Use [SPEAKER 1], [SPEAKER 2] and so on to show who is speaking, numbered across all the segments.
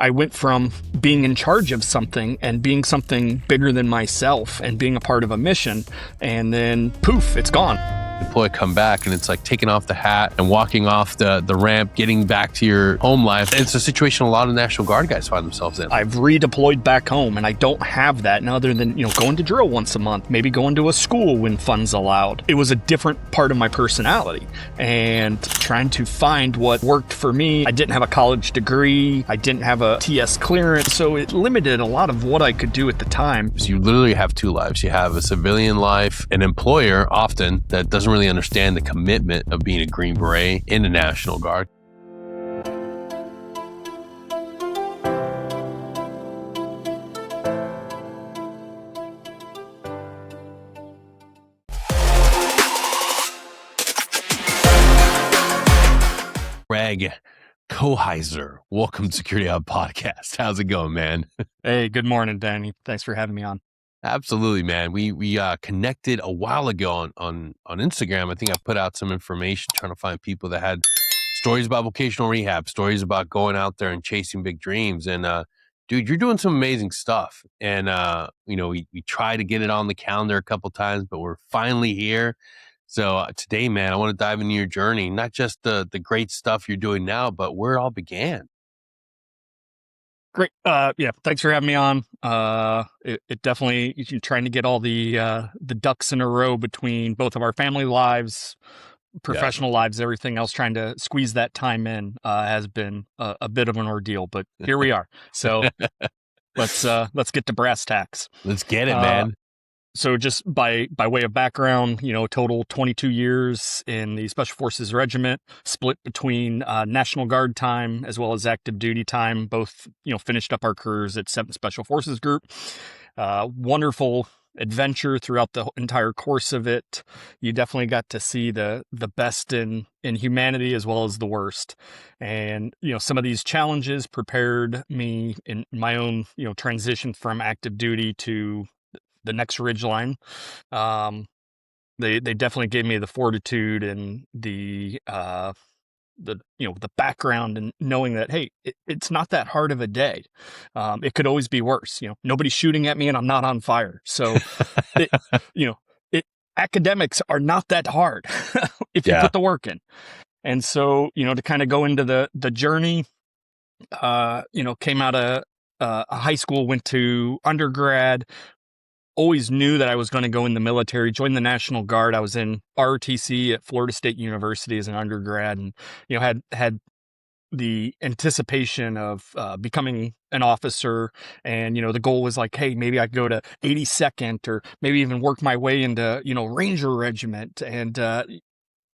[SPEAKER 1] I went from being in charge of something and being something bigger than myself and being a part of a mission, and then poof, it's gone.
[SPEAKER 2] Deploy, come back, and it's like taking off the hat and walking off the ramp, getting back to your home life. It's a situation a lot of National Guard guys find themselves in.
[SPEAKER 1] I've redeployed back home, and I don't have that now, other than, going to drill once a month, maybe going to a school when funds allowed. It was a different part of my personality, and trying to find what worked for me. I didn't have a college degree. I didn't have a TS clearance, so it limited a lot of what I could do at the time.
[SPEAKER 2] So you literally have two lives. You have a civilian life, an employer often that doesn't really understand the commitment of being a Green Beret in the National Guard. Craig Kochheiser, welcome to Security Halt podcast. How's it going, man?
[SPEAKER 1] Hey, good morning, Danny. Thanks for having me on.
[SPEAKER 2] Absolutely, man. We connected a while ago on Instagram. I think I put out some information trying to find people that had stories about vocational rehab, stories about going out there and chasing big dreams. And dude, you're doing some amazing stuff. And we tried to get it on the calendar a couple times, but we're finally here. So today, man, I want to dive into your journey, not just the great stuff you're doing now, but where it all began.
[SPEAKER 1] Great. Yeah, thanks for having me on. It definitely, you're trying to get all the ducks in a row between both of our family lives, professional lives, everything else. Trying to squeeze that time in has been a bit of an ordeal, but here we are. So let's get to brass tacks.
[SPEAKER 2] Let's get it, man.
[SPEAKER 1] So just by way of background, total 22 years in the Special Forces Regiment, split between National Guard time as well as active duty time. Both, finished up our careers at 7th Special Forces Group. Wonderful adventure throughout the entire course of it. You definitely got to see the best in humanity as well as the worst. And, some of these challenges prepared me in my own, transition from active duty to the next ridgeline. They definitely gave me the fortitude and the background and knowing that, hey, it's not that hard of a day. It could always be worse. Nobody's shooting at me and I'm not on fire. So, academics are not that hard if you put the work in. And so, to kind of go into the journey, came out of high school, went to undergrad. Always knew that I was going to go in the military, join the National Guard. I was in ROTC at Florida State University as an undergrad, and had the anticipation of becoming an officer. And the goal was like, hey, maybe I could go to 82nd, or maybe even work my way into Ranger Regiment. And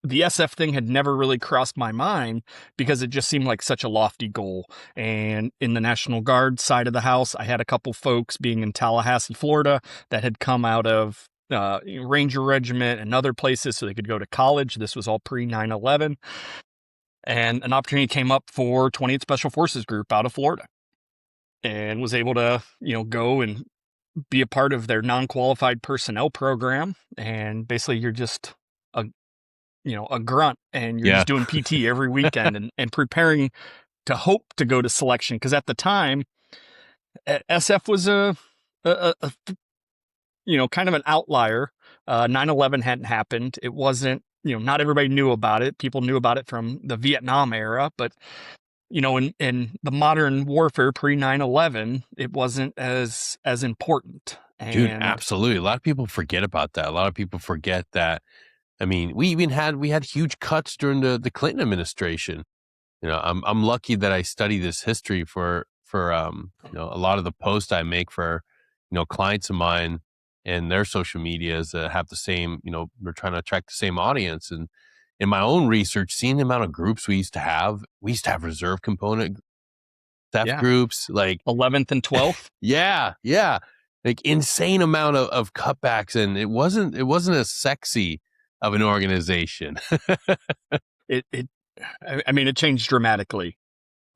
[SPEAKER 1] the SF thing had never really crossed my mind because it just seemed like such a lofty goal. And in the National Guard side of the house, I had a couple folks being in Tallahassee, Florida, that had come out of Ranger Regiment and other places so they could go to college. This was all pre 9/11. And an opportunity came up for 20th Special Forces Group out of Florida, and was able to, go and be a part of their non-qualified personnel program. And basically you're just a grunt, and you're just doing PT every weekend and preparing to hope to go to selection. Because at the time, SF was a kind of an outlier. 9/11 hadn't happened. It wasn't, not everybody knew about it. People knew about it from the Vietnam era, but in the modern warfare pre 9/11, it wasn't as important. And
[SPEAKER 2] dude, absolutely. A lot of people forget about that. A lot of people forget that. I mean, we had huge cuts during the Clinton administration. I'm lucky that I study this history for a lot of the posts I make for clients of mine and their social medias that have the same, we're trying to attract the same audience. And in my own research, seeing the amount of groups we used to have reserve component theft groups, like
[SPEAKER 1] 11th and 12th.
[SPEAKER 2] yeah, like insane amount of cutbacks, and it wasn't as sexy of an organization.
[SPEAKER 1] It changed dramatically.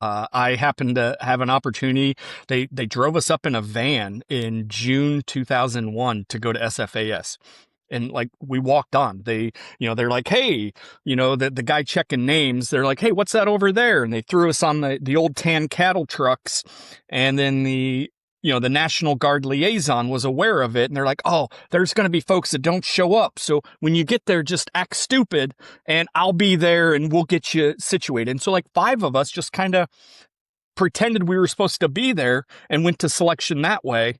[SPEAKER 1] I happened to have an opportunity. They drove us up in a van in June 2001 to go to SFAS. And like we walked on. They're like, hey, the guy checking names, they're like, hey, what's that over there? And they threw us on the old tan cattle trucks. And then the National Guard liaison was aware of it. And they're like, oh, there's going to be folks that don't show up. So when you get there, just act stupid and I'll be there and we'll get you situated. And so like 5 of us just kind of pretended we were supposed to be there and went to selection that way.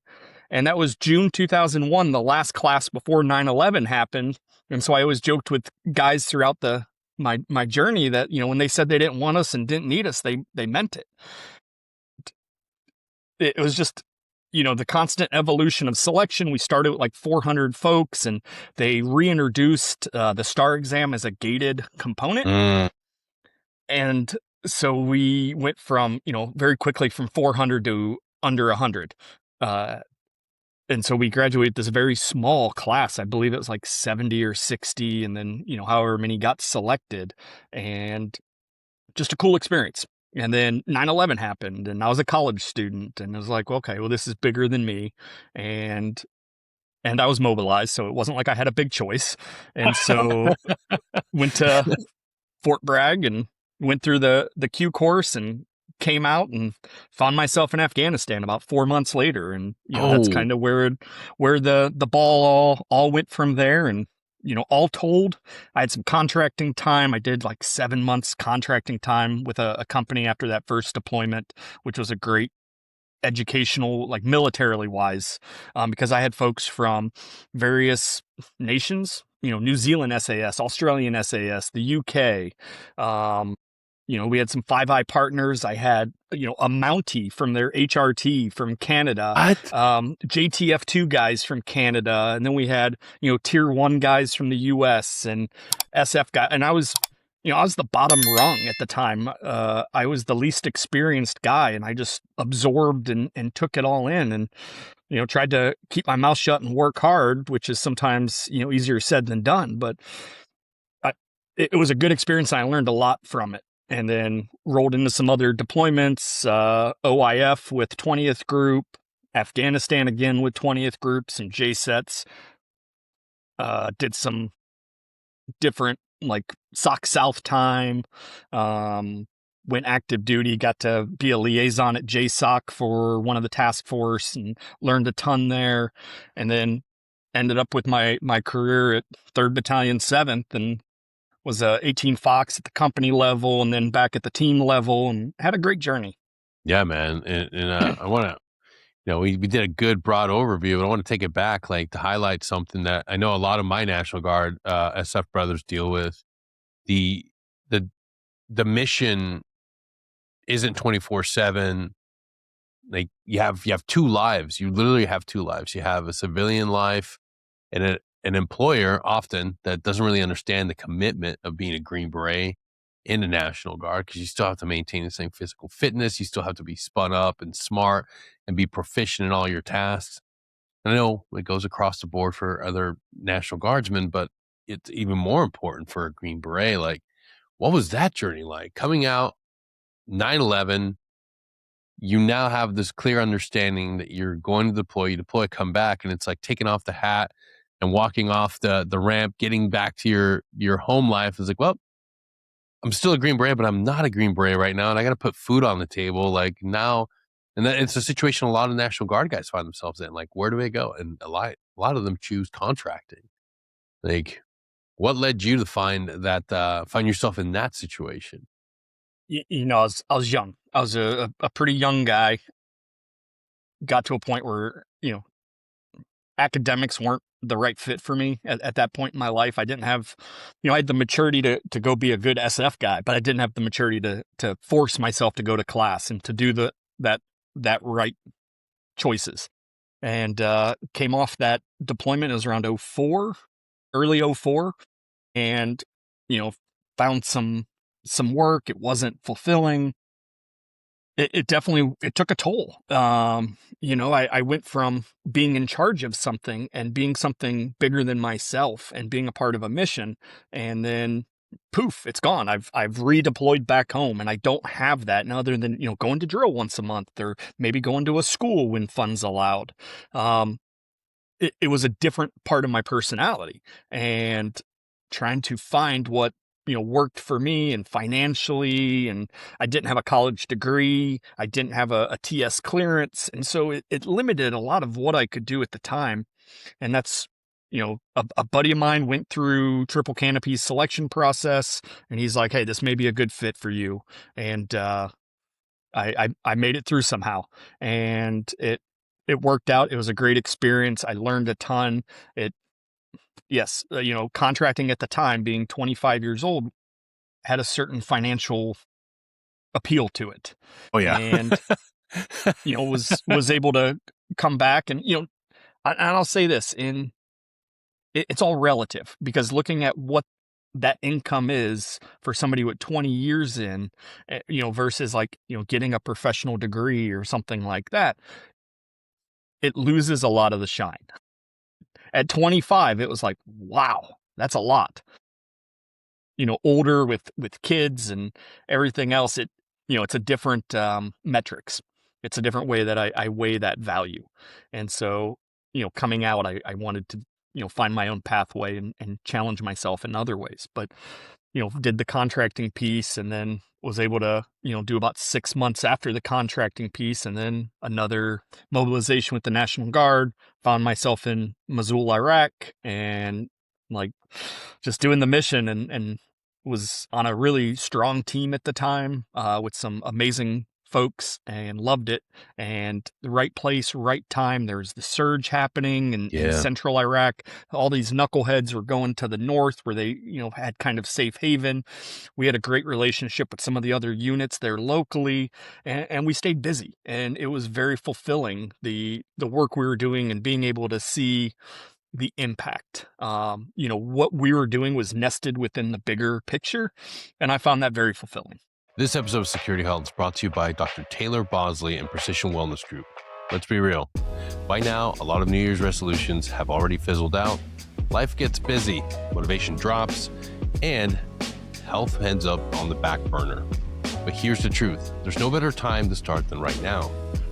[SPEAKER 1] And that was June 2001, the last class before 9/11 happened. And so I always joked with guys throughout my journey that, when they said they didn't want us and didn't need us, they meant it. It was just, the constant evolution of selection. We started with like 400 folks, and they reintroduced the STAR exam as a gated component. And so we went from, very quickly from 400 to under 100. And so we graduated this very small class. I believe it was like 70 or 60, and then, however many got selected, and just a cool experience. And then 9/11 happened, and I was a college student, and I was like, okay, well, this is bigger than me. And I was mobilized, so it wasn't like I had a big choice. And so went to Fort Bragg and went through the Q course and came out and found myself in Afghanistan about 4 months later. And, that's kind of where the ball all went from there. And, all told, I had some contracting time. I did like 7 months contracting time with a company after that first deployment, which was a great educational, like militarily wise, because I had folks from various nations, New Zealand SAS, Australian SAS, the UK. We had some Five Eye partners. I had, a Mountie from their HRT from Canada, JTF2 guys from Canada. And then we had, Tier 1 guys from the US and SF guys. And I was the bottom rung at the time. I was the least experienced guy, and I just absorbed and took it all in, and, tried to keep my mouth shut and work hard, which is sometimes, easier said than done. But it was a good experience. And I learned a lot from it. And then rolled into some other deployments, OIF with 20th Group, Afghanistan again with 20th Groups and JSETs. Did some different, like SOC South time, went active duty, got to be a liaison at JSOC for one of the task force and learned a ton there. And then ended up with my career at 3rd Battalion 7th and was a 18 Fox at the company level and then back at the team level, and had a great journey.
[SPEAKER 2] Yeah, man. And I want to, we did a good broad overview, but I want to take it back, like to highlight something that I know a lot of my National Guard SF brothers deal with. The mission isn't 24/7. Like you have 2 lives. You literally have 2 lives. You have a civilian life and an employer often that doesn't really understand the commitment of being a Green Beret in the National Guard, because you still have to maintain the same physical fitness. You still have to be spun up and smart and be proficient in all your tasks. And I know it goes across the board for other National Guardsmen, but it's even more important for a Green Beret. Like, what was that journey like? Coming out 9/11, you now have this clear understanding that you're going to deploy, you deploy, come back, and it's like taking off the hat and walking off the ramp, getting back to your home life. Is like, well, I'm still a Green Beret, but I'm not a Green Beret right now, and I got to put food on the table. Like now, and then it's a situation a lot of National Guard guys find themselves in. Like, where do they go? And a lot of them choose contracting. Like, what led you to find yourself in that situation?
[SPEAKER 1] I was young. I was a pretty young guy. Got to a point where, academics weren't the right fit for me at that point in my life. I didn't have, I had the maturity to go be a good SF guy, but I didn't have the maturity to force myself to go to class and to do that right choices. And came off that deployment. It was around 04, early 04, and, found some work. It wasn't fulfilling. It definitely, it took a toll. I went from being in charge of something and being something bigger than myself and being a part of a mission, and then poof, it's gone. I've redeployed back home, and I don't have that now, other than, going to drill once a month or maybe going to a school when funds allowed. it was a different part of my personality, and trying to find what, worked for me and financially. And I didn't have a college degree. I didn't have a TS clearance. And so it limited a lot of what I could do at the time. And that's, a buddy of mine went through Triple Canopy's selection process, and he's like, "Hey, this may be a good fit for you." And, I made it through somehow, and it worked out. It was a great experience. I learned a ton. Yes, contracting at the time, being 25 years old, had a certain financial appeal to it.
[SPEAKER 2] Oh yeah.
[SPEAKER 1] And, was able to come back and, and I'll say this, it's all relative, because looking at what that income is for somebody with 20 years in, versus like, getting a professional degree or something like that, it loses a lot of the shine. At 25, it was like, wow, that's a lot. Older with kids and everything else, it's a different metrics. It's a different way that I weigh that value. And so, coming out, I wanted to, find my own pathway and challenge myself in other ways. But, did the contracting piece, and then was able to, do about 6 months after the contracting piece, and then another mobilization with the National Guard, found myself in Mosul, Iraq, and like just doing the mission, and was on a really strong team at the time, with some amazing folks, and loved it. And the right place, right time. There's the surge happening in central Iraq. All these knuckleheads were going to the north, where they, had kind of safe haven. We had a great relationship with some of the other units there locally, and we stayed busy. And it was very fulfilling, the work we were doing, and being able to see the impact. What we were doing was nested within the bigger picture, and I found that very fulfilling.
[SPEAKER 2] This episode of Security Halt is brought to you by Dr. Taylor Bosley and Precision Wellness Group. Let's be real. By now, a lot of New Year's resolutions have already fizzled out. Life gets busy, motivation drops, and health ends up on the back burner. But here's the truth. There's no better time to start than right now.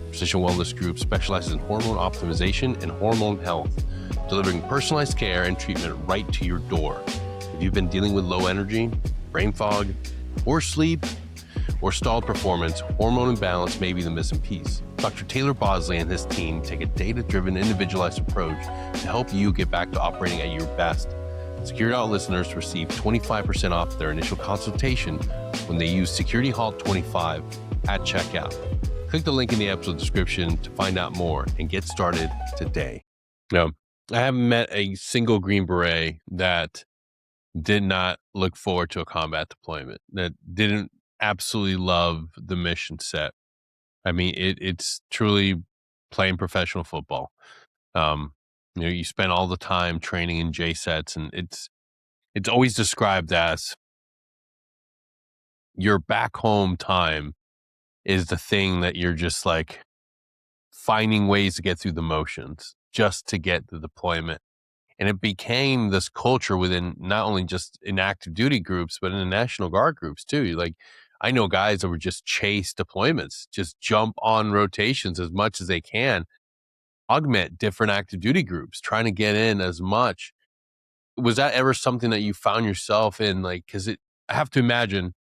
[SPEAKER 2] Precision Wellness Group specializes in hormone optimization and hormone health, delivering personalized care and treatment right to your door. If you've been dealing with low energy, brain fog, poor sleep, or stalled performance, hormone imbalance may be the missing piece. Dr. Taylor Bosley and his team take a data-driven, individualized approach to help you get back to operating at your best. Security Halt listeners receive 25% off their initial consultation when they use Security Halt 25 at checkout. Click the link in the episode description to find out more and get started today. Now, I haven't met a single Green Beret that did not look forward to a combat deployment, that didn't absolutely love the mission set. I mean, it's truly playing professional football. You spend all the time training in J sets, and it's always described as your back home time is the thing that you're just like finding ways to get through the motions just to get the deployment. And it became this culture within not only just in active duty groups, but in the National Guard groups too. Like, I know guys that would just chase deployments, just jump on rotations as much as they can, augment different active duty groups, trying to get in as much. Was that ever something that you found yourself in? Like, because I have to imagine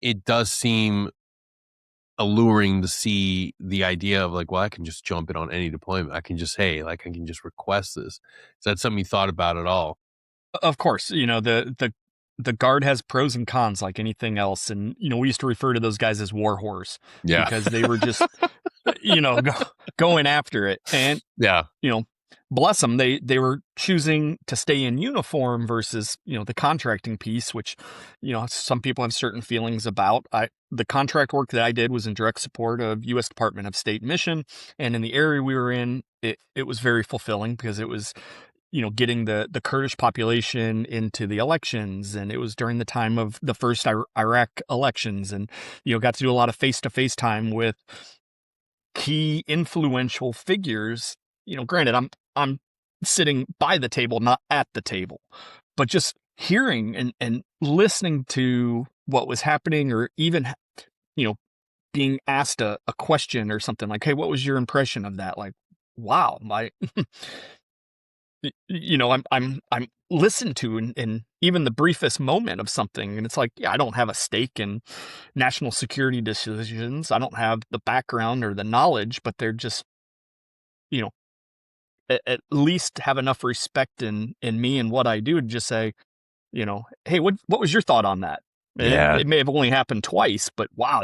[SPEAKER 2] it does seem alluring to see the idea of like, well, I can just jump in on any deployment. I can just, I can just request this. Is that something you thought about at all?
[SPEAKER 1] Of course, the Guard has pros and cons like anything else. And, we used to refer to those guys as war whores, because they were just, going after it. And, bless them, they were choosing to stay in uniform versus, the contracting piece, which, some people have certain feelings about. The contract work that I did was in direct support of U.S. Department of State mission. And in the area we were in, it was very fulfilling, because it was, getting the Kurdish population into the elections. And it was during the time of the first Iraq elections, and, got to do a lot of face-to-face time with key influential figures. Granted, I'm sitting by the table, not at the table, but just hearing and listening to what was happening, or even, being asked a question or something like, "Hey, what was your impression of that? Like, wow, I'm listened to in even the briefest moment of something. And it's like, yeah, I don't have a stake in national security decisions. I don't have the background or the knowledge, but they're just, you know, at least have enough respect in me and what I do to just say, hey, what was your thought on that?
[SPEAKER 2] Yeah.
[SPEAKER 1] It may have only happened twice, but wow,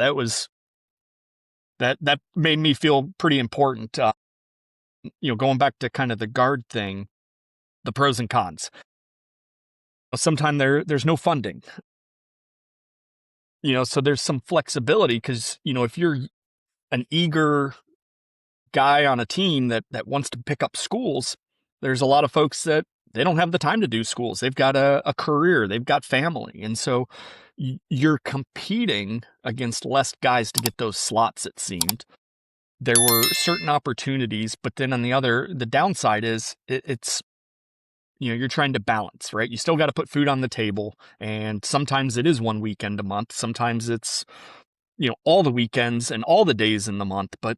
[SPEAKER 1] that made me feel pretty important. Going back to kind of the guard thing, the pros and cons. Sometimes there's no funding, so there's some flexibility because, if you're an eager guy on a team that wants to pick up schools, there's a lot of folks that they don't have the time to do schools. They've got a career, they've got family. And so you're competing against less guys to get those slots, it seemed. There were certain opportunities, but then on the downside is it's, you're trying to balance, right? You still got to put food on the table. And sometimes it is one weekend a month. Sometimes it's, all the weekends and all the days in the month, but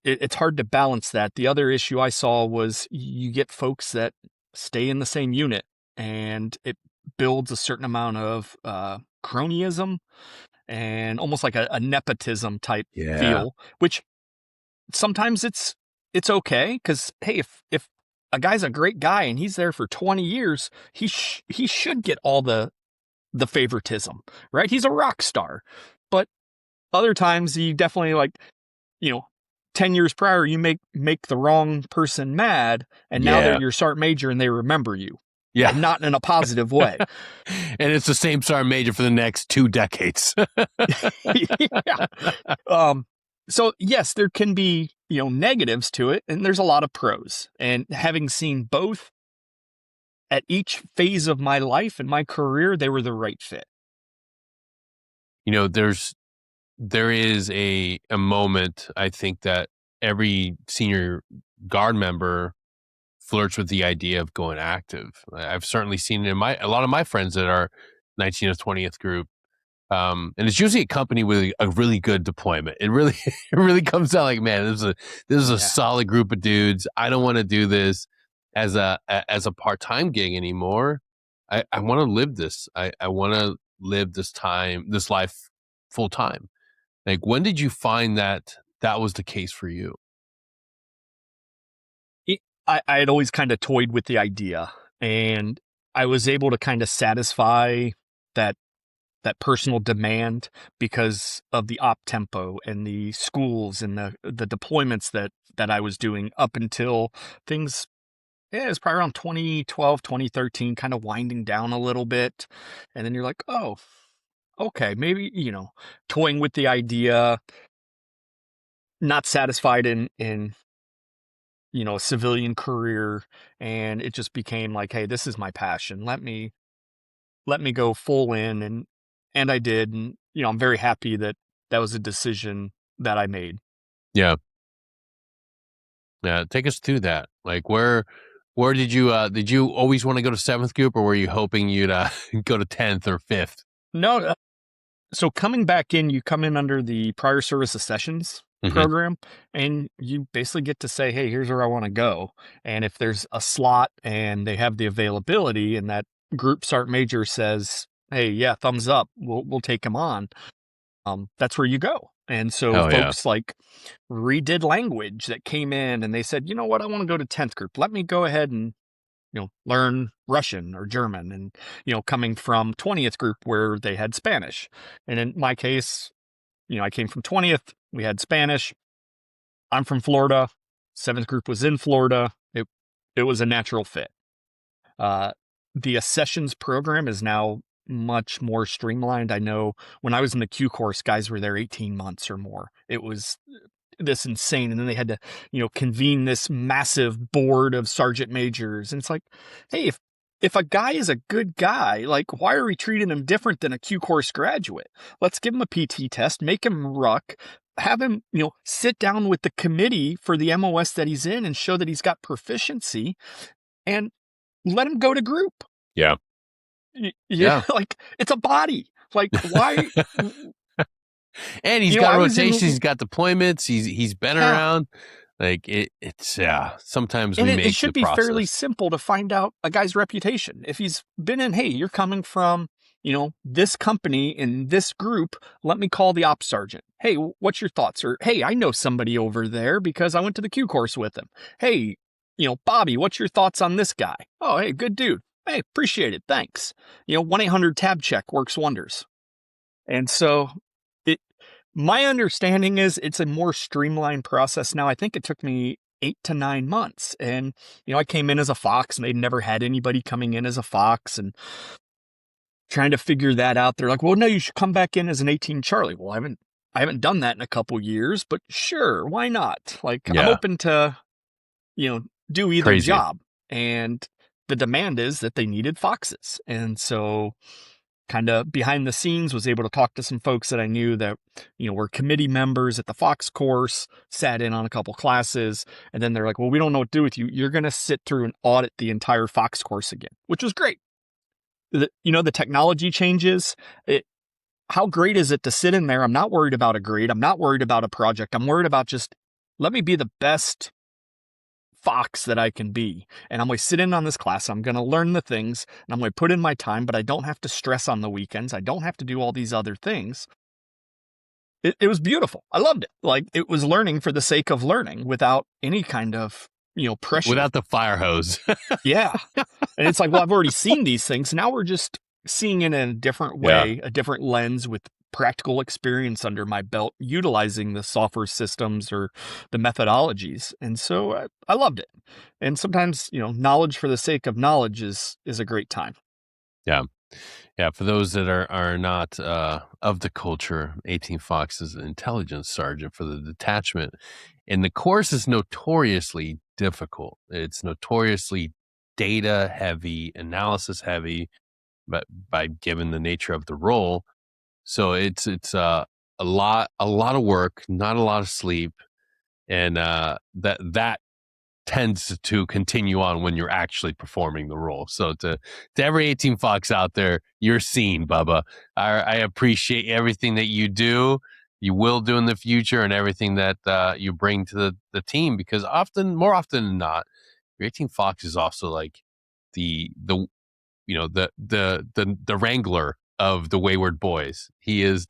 [SPEAKER 1] it's hard to balance that. The other issue I saw was you get folks that stay in the same unit and it builds a certain amount of cronyism and almost like a nepotism type feel, which sometimes it's okay because, hey, if a guy's a great guy and he's there for 20 years, he should get all the favoritism, right? He's a rock star. But other times you definitely 10 years prior, you make the wrong person mad, and now they're your sergeant major and they remember you.
[SPEAKER 2] Yeah.
[SPEAKER 1] And not in a positive way.
[SPEAKER 2] And it's the same sergeant major for the next 2 decades.
[SPEAKER 1] Yeah. So yes, there can be, negatives to it, and there's a lot of pros. And having seen both at each phase of my life and my career, they were the right fit.
[SPEAKER 2] There is a moment, I think, that every senior guard member flirts with the idea of going active. I've certainly seen it in a lot of my friends that are 19th, 20th group. And it's usually accompanied with a really good deployment. It really comes out like, man, this is a solid group of dudes. I don't want to do this as a part-time gig anymore. I want to live this. I want to live this life full time. Like, when did you find that was the case for you?
[SPEAKER 1] I had always kind of toyed with the idea, and I was able to kind of satisfy that personal demand because of the op tempo and the schools and the deployments that I was doing up until things, it was probably around 2012, 2013, kind of winding down a little bit. And then you're like, oh, okay, maybe, toying with the idea, not satisfied in a civilian career, and it just became like, hey, this is my passion. Let me go full in, and I did, and I'm very happy that was a decision that I made.
[SPEAKER 2] Yeah. Yeah, take us through that. Like, where did you always want to go to 7th group, or were you hoping you'd go to 10th or 5th?
[SPEAKER 1] No, so coming back in, you come in under the prior service accessions program, and you basically get to say, hey, here's where I want to go. And if there's a slot and they have the availability and that group sergeant major says, hey, yeah, thumbs up, we'll take him on, that's where you go. And so folks redid language that came in and they said, you know what, I want to go to 10th group. Let me go ahead and learn Russian or German, and, coming from 20th group where they had Spanish. And in my case, I came from 20th, we had Spanish. I'm from Florida. 7th group was in Florida. It was a natural fit. The accessions program is now much more streamlined. I know when I was in the Q course, guys were there 18 months or more. It was this insane. And then they had to, convene this massive board of sergeant majors. And it's like, hey, if a guy is a good guy, like, why are we treating him different than a Q course graduate? Let's give him a PT test, make him ruck, have him, sit down with the committee for the MOS that he's in and show that he's got proficiency, and let him go to group.
[SPEAKER 2] Yeah.
[SPEAKER 1] Yeah. Like, it's a body. Like, why?
[SPEAKER 2] And he's got rotations, he's got deployments, he's been around. Like it's sometimes
[SPEAKER 1] And
[SPEAKER 2] we
[SPEAKER 1] it
[SPEAKER 2] make
[SPEAKER 1] should
[SPEAKER 2] the
[SPEAKER 1] be fairly
[SPEAKER 2] process.
[SPEAKER 1] simple to find out a guy's reputation. If he's been in, hey, you're coming from, this company in this group, let me call the ops sergeant. Hey, what's your thoughts? Or, hey, I know somebody over there because I went to the Q course with him. Hey, Bobby, what's your thoughts on this guy? Oh, hey, good dude. Hey, appreciate it. Thanks. 1-800 tab check works wonders. And so it, my understanding is it's a more streamlined process now. I think it took me 8 to 9 months. And, I came in as a Fox and they'd never had anybody coming in as a Fox and trying to figure that out. They're like, well, no, you should come back in as an 18 Charlie. Well, I haven't done that in a couple years, but sure, why not? Like, I'm
[SPEAKER 2] Yeah,
[SPEAKER 1] open to, do either
[SPEAKER 2] crazy.
[SPEAKER 1] job. And the demand is that they needed Foxes. And so kind of behind the scenes was able to talk to some folks that I knew that, were committee members at the Fox course, sat in on a couple classes. And then they're like, well, we don't know what to do with you. You're going to sit through and audit the entire Fox course again, which was great. The technology changes. How great is it to sit in there? I'm not worried about a grade. I'm not worried about a project. I'm worried about just let me be the best Fox that I can be. And I'm going to sit in on this class. I'm going to learn the things and I'm going to put in my time, but I don't have to stress on the weekends. I don't have to do all these other things. It was beautiful. I loved it. Like, it was learning for the sake of learning without any kind of, pressure.
[SPEAKER 2] Without the fire hose.
[SPEAKER 1] Yeah. And it's like, well, I've already seen these things. Now we're just seeing it in a different
[SPEAKER 2] Yeah.
[SPEAKER 1] way, a different lens with practical experience under my belt, utilizing the software systems or the methodologies. And so I loved it. And sometimes, knowledge for the sake of knowledge is a great time.
[SPEAKER 2] Yeah. Yeah, for those that are not of the culture, 18 Fox is an intelligence sergeant for the detachment. And the course is notoriously difficult. It's notoriously data heavy, analysis heavy, but by given the nature of the role. So it's a lot of work, not a lot of sleep, and that tends to continue on when you're actually performing the role. So to every 18 Fox out there, you're seen, Bubba. I appreciate everything that you do, you will do in the future, and everything that you bring to the team, because more often than not, your 18 Fox is also like the the wrangler of the wayward boys. He is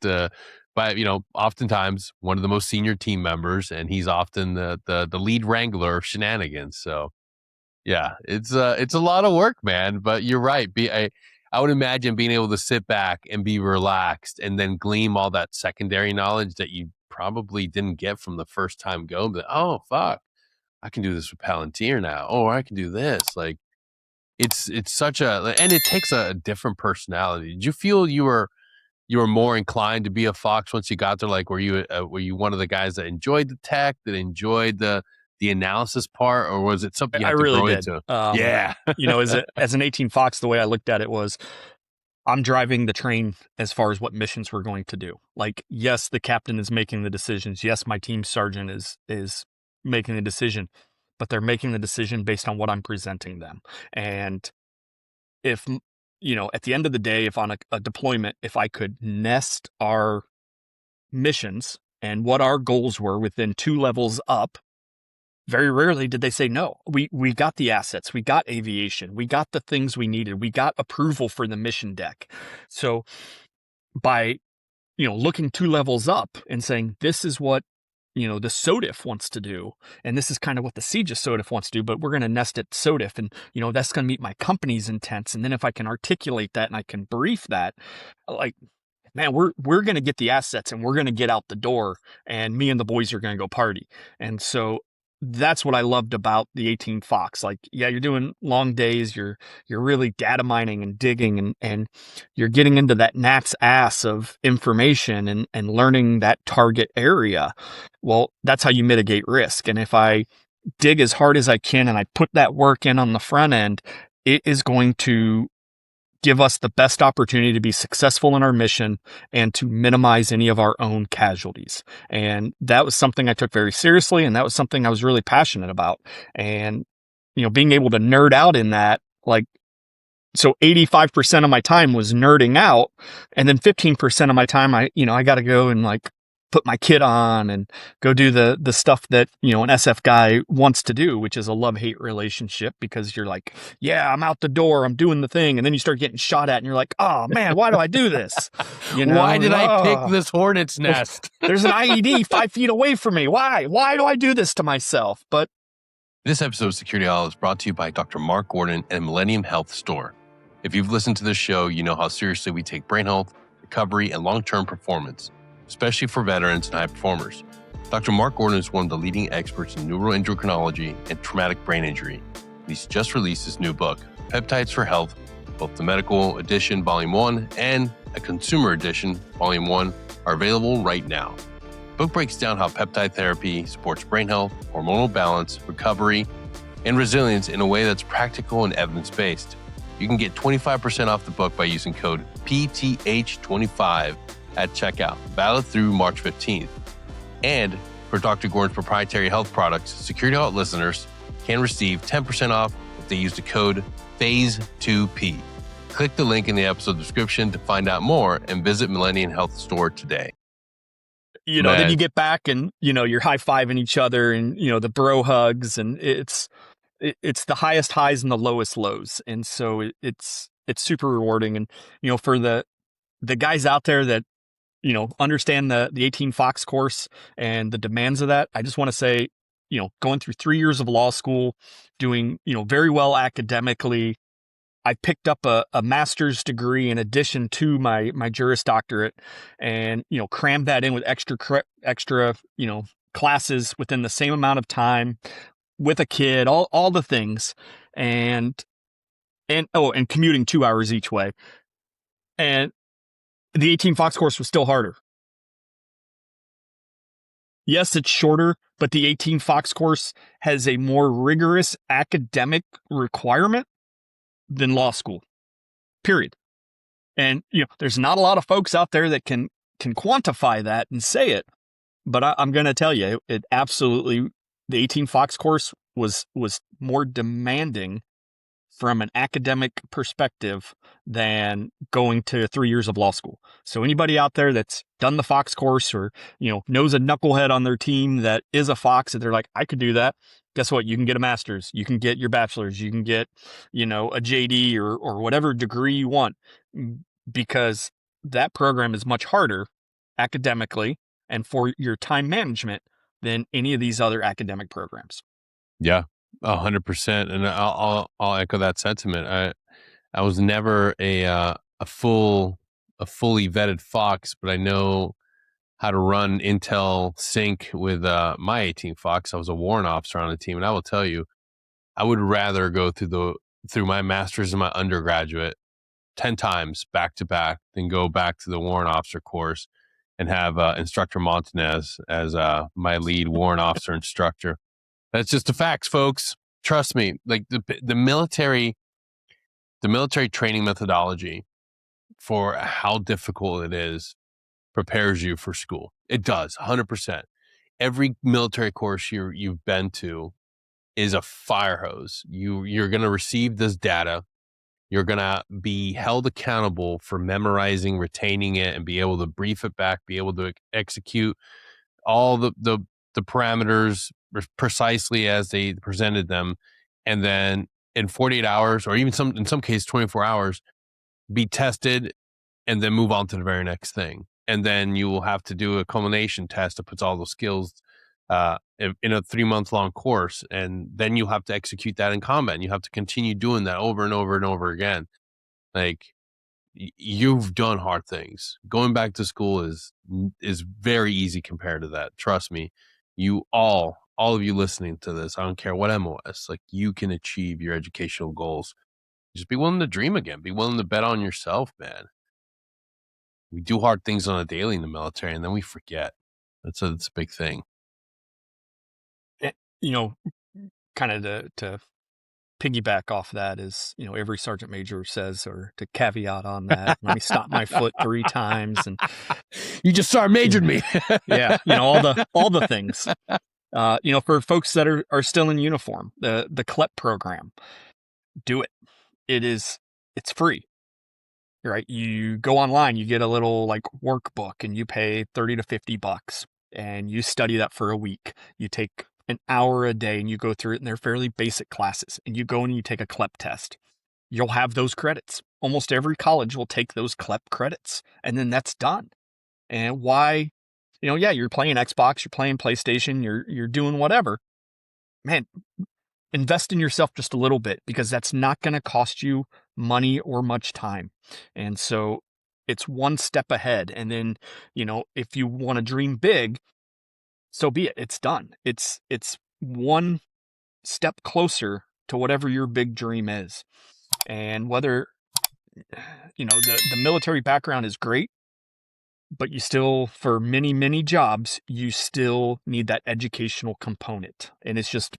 [SPEAKER 2] oftentimes one of the most senior team members, and he's often the lead wrangler of shenanigans. So yeah, it's a lot of work, man. But you're right. I would imagine being able to sit back and be relaxed and then glean all that secondary knowledge that you probably didn't get from the first time go. But oh fuck, I can do this with Palantir now. Oh, I can do this. Like it's such and it takes a different personality. Did you feel you were more inclined to be a Fox once you got there? Like, were you one of the guys that enjoyed the tech, that enjoyed the analysis part, or was it something you
[SPEAKER 1] I
[SPEAKER 2] had to
[SPEAKER 1] really
[SPEAKER 2] grow
[SPEAKER 1] did.
[SPEAKER 2] into? Yeah.
[SPEAKER 1] As an 18 Fox, the way I looked at it was I'm driving the train as far as what missions we're going to do. Like, yes, the captain is making the decisions. Yes, my team sergeant is making the decision, but they're making the decision based on what I'm presenting them. And if, at the end of the day, if on a deployment, if I could nest our missions and what our goals were within 2 levels up, very rarely did they say no. We got the assets, we got aviation, we got the things we needed, we got approval for the mission deck. So by looking 2 levels up and saying this is what the SOTIF wants to do, and this is kind of what the CJIS SOTIF wants to do, but we're going to nest it SOTIF, and that's going to meet my company's intents. And then if I can articulate that and I can brief that, like, man, we're going to get the assets and we're going to get out the door, and me and the boys are going to go party. And so that's what I loved about the 18 Fox. Like, yeah, you're doing long days, you're really data mining and digging, and you're getting into that gnat's ass of information and learning that target area. Well, that's how you mitigate risk. And if I dig as hard as I can and I put that work in on the front end, it is going to give us the best opportunity to be successful in our mission and to minimize any of our own casualties. And that was something I took very seriously, and that was something I was really passionate about. And being able to nerd out in that, like, so 85% of my time was nerding out, and then 15% of my time I got to go and like put my kit on and go do the stuff that, you know, an SF guy wants to do, which is a love-hate relationship, because you're like, yeah, I'm out the door, I'm doing the thing. And then you start getting shot at and you're like, oh man, why do I do this? You
[SPEAKER 2] Why
[SPEAKER 1] know,
[SPEAKER 2] did I pick this hornet's nest?
[SPEAKER 1] There's an IED 5 feet away from me. Why do I do this to myself? But
[SPEAKER 2] this episode of Security Halt is brought to you by Dr. Mark Gordon and Millennium Health Store. If you've listened to this show, you know how seriously we take brain health, recovery, and long-term performance, especially for veterans and high performers. Dr. Mark Gordon is one of the leading experts in neuroendocrinology and traumatic brain injury. He's just released his new book, Peptides for Health. Both the medical edition, Volume 1, and a consumer edition, Volume 1, are available right now. The book breaks down how peptide therapy supports brain health, hormonal balance, recovery, and resilience in a way that's practical and evidence-based. You can get 25% off the book by using code PTH25 at checkout, valid through March 15th. And for Dr. Gordon's proprietary health products, Security Halt listeners can receive 10% off if they use the code PHASE2P. Click the link in the episode description to find out more and visit Millennium Health Store today.
[SPEAKER 1] You know, then you get back and, you know, you're high-fiving each other and, you know, the bro hugs, and it's the highest highs and the lowest lows. And so it's super rewarding. And, you know, for the guys out there that, you know, understand the 18 Fox course and the demands of that, I just want to say, you know, going through 3 years of law school, doing, you know, very well academically, I picked up a master's degree in addition to my Juris Doctorate, and, you know, crammed that in with extra, you know, classes within the same amount of time with a kid, all the things, and commuting 2 hours each way. And the 18 Fox course was still harder. Yes, it's shorter, but the 18 Fox course has a more rigorous academic requirement than law school, period. And, you know, there's not a lot of folks out there that can quantify that and say it, but I'm going to tell you, it absolutely, the 18 Fox course was more demanding from an academic perspective than going to 3 years of law school. So anybody out there that's done the Fox course, or, you know, knows a knucklehead on their team that is a Fox, and they're like, I could do that. Guess what? You can get a master's, you can get your bachelor's, you can get, you know, a JD or whatever degree you want, because that program is much harder academically and for your time management than any of these other academic programs.
[SPEAKER 2] Yeah, 100%. And I'll echo that sentiment. I was never a fully vetted Fox, but I know how to run Intel sync with my 18 Fox. I was a warrant officer on the team, and I will tell you, I would rather go through my master's and my undergraduate 10 times back to back than go back to the warrant officer course and have Instructor Montanez as my lead warrant officer instructor. That's just the facts, folks. Trust me. Like the military training methodology for how difficult it is prepares you for school. It does, 100%. Every military course you've been to is a fire hose. You're going to receive this data. You're going to be held accountable for memorizing, retaining it, and be able to brief it back, be able to execute all the parameters precisely as they presented them. And then in 48 hours, or even in some cases 24 hours, be tested and then move on to the very next thing. And then you will have to do a culmination test that puts all those skills in a 3-month long course. And then you'll have to execute that in combat. And you have to continue doing that over and over and over again. Like, you've done hard things. Going back to school is very easy compared to that. Trust me. You all of you listening to this, I don't care what MOS, like, you can achieve your educational goals. Just be willing to dream again. Be willing to bet on yourself, man. We do hard things on a daily in the military, and then we forget. That's a big thing.
[SPEAKER 1] You know, kind of to piggyback off that is, you know, every sergeant major says, or to caveat on that, let me stop my foot 3 times, and
[SPEAKER 2] you just sergeant majored me.
[SPEAKER 1] Yeah, you know, all the things. You know, for folks that are still in uniform, the CLEP program, do it. It's free. right? You go online, you get a little like workbook and you pay 30 to $50 and you study that for a week. You take an hour a day and you go through it, and they're fairly basic classes, and you go and you take a CLEP test. You'll have those credits. Almost every college will take those CLEP credits, and then that's done. And why, yeah, you're playing Xbox, you're playing PlayStation, you're doing whatever. Man, invest in yourself just a little bit, because that's not going to cost you money or much time. And so it's one step ahead. And then, if you want to dream big, so be it. It's done. It's one step closer to whatever your big dream is. And whether, the military background is great, but you still, for many, many jobs, you still need that educational component. And it's just,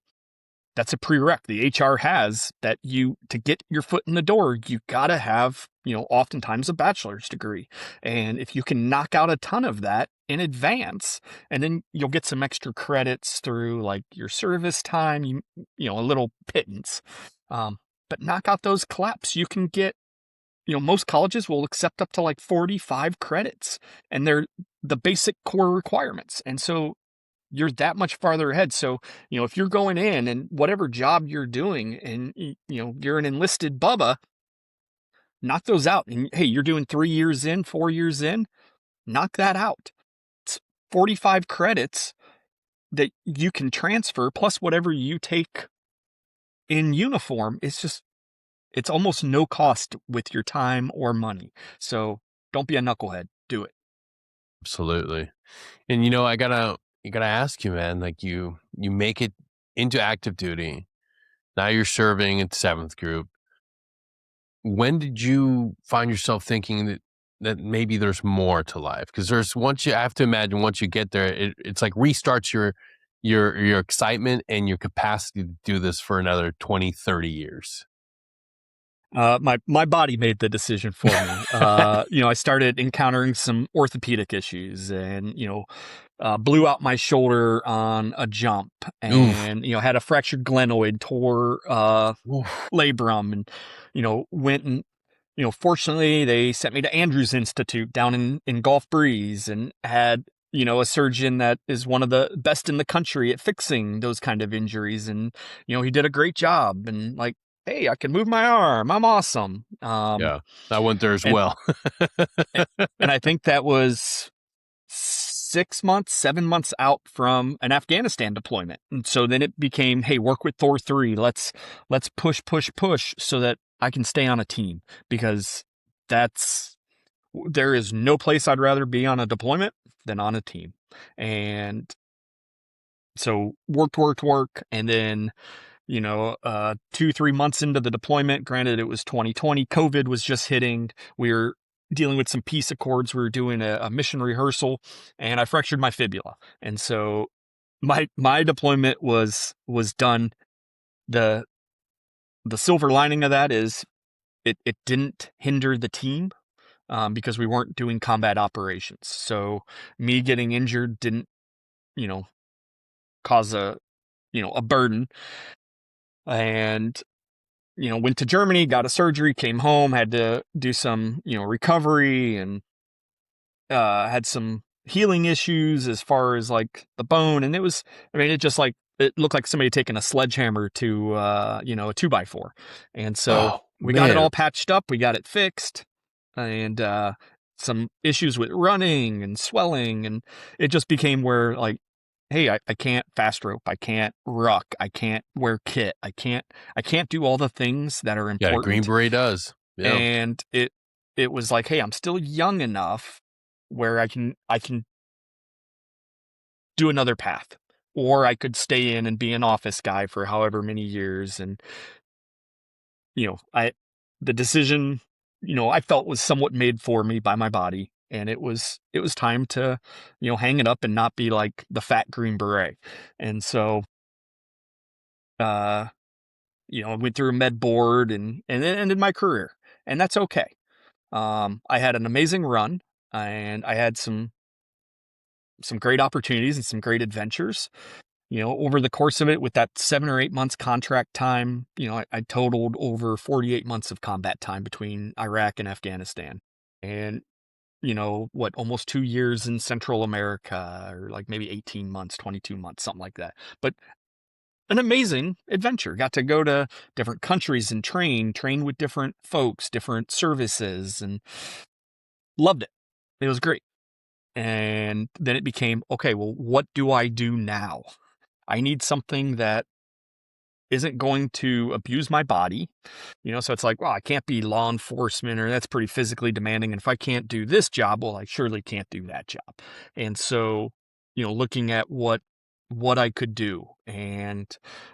[SPEAKER 1] that's a prereq. The HR has that. To get your foot in the door, you gotta have, oftentimes a bachelor's degree. And if you can knock out a ton of that in advance, and then you'll get some extra credits through like your service time, a little pittance. But knock out those claps, you can get, most colleges will accept up to like 45 credits, and they're the basic core requirements. And so you're that much farther ahead. So, if you're going in and whatever job you're doing and, you're an enlisted Bubba, knock those out. And hey, you're doing 3 years in, 4 years in, knock that out. It's 45 credits that you can transfer, plus whatever you take in uniform. It's almost no cost with your time or money. So don't be a knucklehead. Do it.
[SPEAKER 2] Absolutely. And you gotta ask you, man, like you make it into active duty. Now you're serving at 7th Group. When did you find yourself thinking that maybe there's more to life? Because I have to imagine once you get there, it's like restarts your excitement and your capacity to do this for another 20, 30 years.
[SPEAKER 1] My body made the decision for me. I started encountering some orthopedic issues, and blew out my shoulder on a jump,
[SPEAKER 2] Oof.
[SPEAKER 1] and had a fractured glenoid, tore
[SPEAKER 2] Oof.
[SPEAKER 1] labrum, and went and fortunately they sent me to Andrews Institute down in Gulf Breeze, and had a surgeon that is one of the best in the country at fixing those kind of injuries, and he did a great job, and like, hey, I can move my arm, I'm awesome.
[SPEAKER 2] Yeah, I went there as
[SPEAKER 1] and
[SPEAKER 2] well.
[SPEAKER 1] and I think that was 6 months, 7 months out from an Afghanistan deployment. And so then it became, hey, work with Thor 3. Let's push, push, push so that I can stay on a team, because there is no place I'd rather be on a deployment than on a team. And so work. And then, 2-3 months into the deployment, granted it was 2020, COVID was just hitting. We were dealing with some peace accords. We were doing a mission rehearsal, and I fractured my fibula. And so my deployment was done. The silver lining of that is it didn't hinder the team, because we weren't doing combat operations. So me getting injured didn't, cause a burden. And went to Germany, got a surgery, came home, had to do some, recovery, and had some healing issues as far as like the bone. And it looked like somebody taking a sledgehammer to, a 2x4. And so
[SPEAKER 2] Oh
[SPEAKER 1] we got it
[SPEAKER 2] man,
[SPEAKER 1] all patched up, we got it fixed, and some issues with running and swelling. And it just became where, like, hey, I can't fast rope, I can't ruck, I can't wear kit, I can't do all the things that are
[SPEAKER 2] yeah, Green
[SPEAKER 1] important.
[SPEAKER 2] Beret does. Yeah,
[SPEAKER 1] And it was like, hey, I'm still young enough where I can do another path, or I could stay in and be an office guy for however many years. And the decision, I felt was somewhat made for me by my body, and it was time to hang it up and not be like the fat Green Beret. And so I went through a med board, and then ended my career, and that's okay. I had an amazing run, and I had some great opportunities and some great adventures. over the course of it, with that 7 or 8 months contract time, I totaled over 48 months of combat time between Iraq and Afghanistan. And, almost 2 years in Central America, or like maybe 18 months, 22 months, something like that. But an amazing adventure. Got to go to different countries and train with different folks, different services, and loved it. It was great. And then it became, okay, well, what do I do now? I need something that isn't going to abuse my body. So it's like, well, I can't be law enforcement, or that's pretty physically demanding. And if I can't do this job, well, I surely can't do that job. And so, looking at what I could do, and,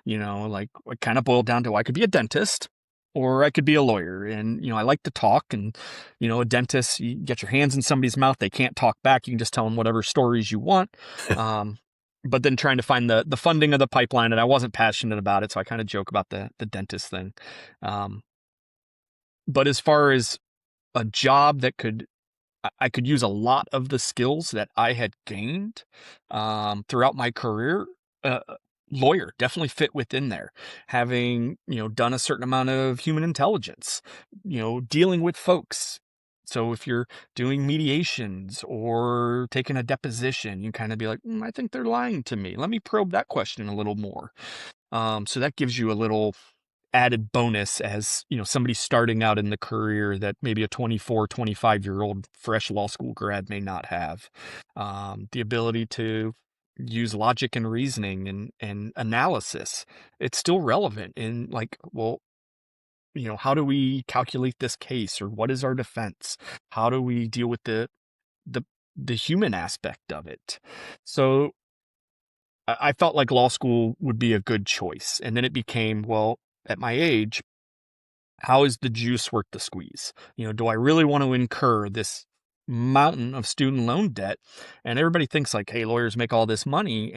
[SPEAKER 1] like, it kind of boiled down to, I could be a dentist or I could be a lawyer. And, I like to talk, and, a dentist, you get your hands in somebody's mouth, they can't talk back. You can just tell them whatever stories you want. But then trying to find the funding of the pipeline, and I wasn't passionate about it, so I kind of joke about the dentist thing. But as far as a job that I could use a lot of the skills that I had gained throughout my career, lawyer definitely fit within there. Having, done a certain amount of human intelligence, dealing with folks. So if you're doing mediations or taking a deposition, you kind of be like, I think they're lying to me. Let me probe that question a little more. So that gives you a little added bonus as, somebody starting out in the career that maybe a 24, 25-year-old fresh law school grad may not have. The ability to use logic and reasoning and analysis. It's still relevant in, like, well, how do we calculate this case, or what is our defense? How do we deal with the human aspect of it? So I felt like law school would be a good choice. And then it became, well, at my age, how is the juice worth the squeeze? Do I really want to incur this mountain of student loan debt? And everybody thinks like, hey, lawyers make all this money.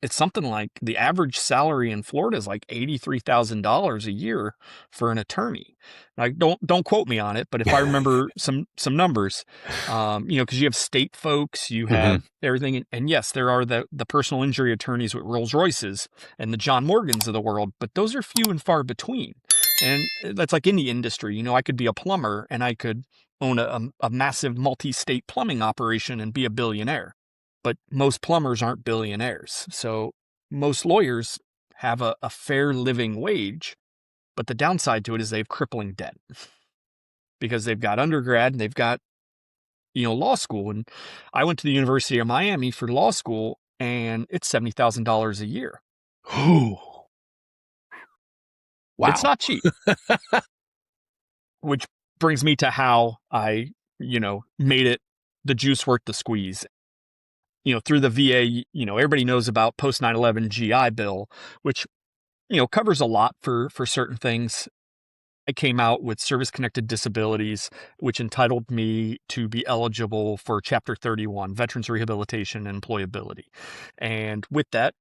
[SPEAKER 1] It's something like the average salary in Florida is like $83,000 a year for an attorney. Like, don't quote me on it, but if I remember some numbers, because you have state folks, you have everything, and yes, there are the personal injury attorneys with Rolls Royces and the John Morgans of the world, but those are few and far between. And that's like any industry. I could be a plumber and I could own a massive multi-state plumbing operation and be a billionaire. But most plumbers aren't billionaires. So most lawyers have a fair living wage, but the downside to it is they have crippling debt because they've got undergrad and they've got, law school. And I went to the University of Miami for law school, and it's $70,000 a year.
[SPEAKER 2] Wow.
[SPEAKER 1] It's not cheap. Which brings me to how I, made it the juice worth the squeeze. Through the VA, everybody knows about post 9/11 GI Bill, which, covers a lot for certain things. I came out with service-connected disabilities, which entitled me to be eligible for Chapter 31, Veterans Rehabilitation and Employability. And with that,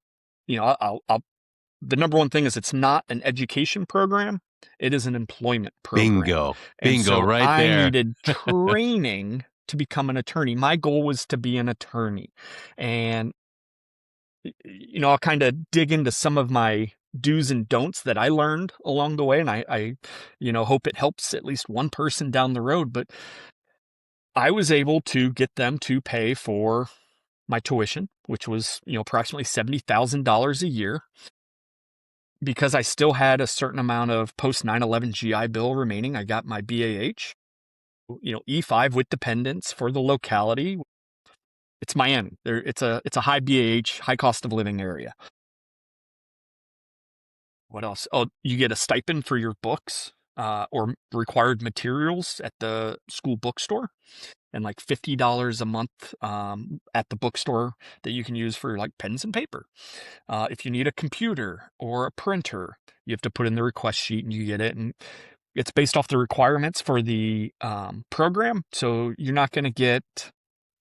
[SPEAKER 1] the number one thing is it's not an education program. It is an employment program.
[SPEAKER 2] Bingo,
[SPEAKER 1] so
[SPEAKER 2] right there.
[SPEAKER 1] I needed training to become an attorney. My goal was to be an attorney. And, I'll kind of dig into some of my do's and don'ts that I learned along the way. And I hope it helps at least one person down the road. But I was able to get them to pay for my tuition, which was, approximately $70,000 a year, because I still had a certain amount of post 9/11 GI Bill remaining. I got my BAH. E5 with dependents for the locality. It's Miami. It's a high BAH, high cost of living area. What else? Oh, you get a stipend for your books or required materials at the school bookstore, and like $50 a month at the bookstore that you can use for like pens and paper. If you need a computer or a printer, you have to put in the request sheet and you get it. And it's based off the requirements for the program. So you're not going to get,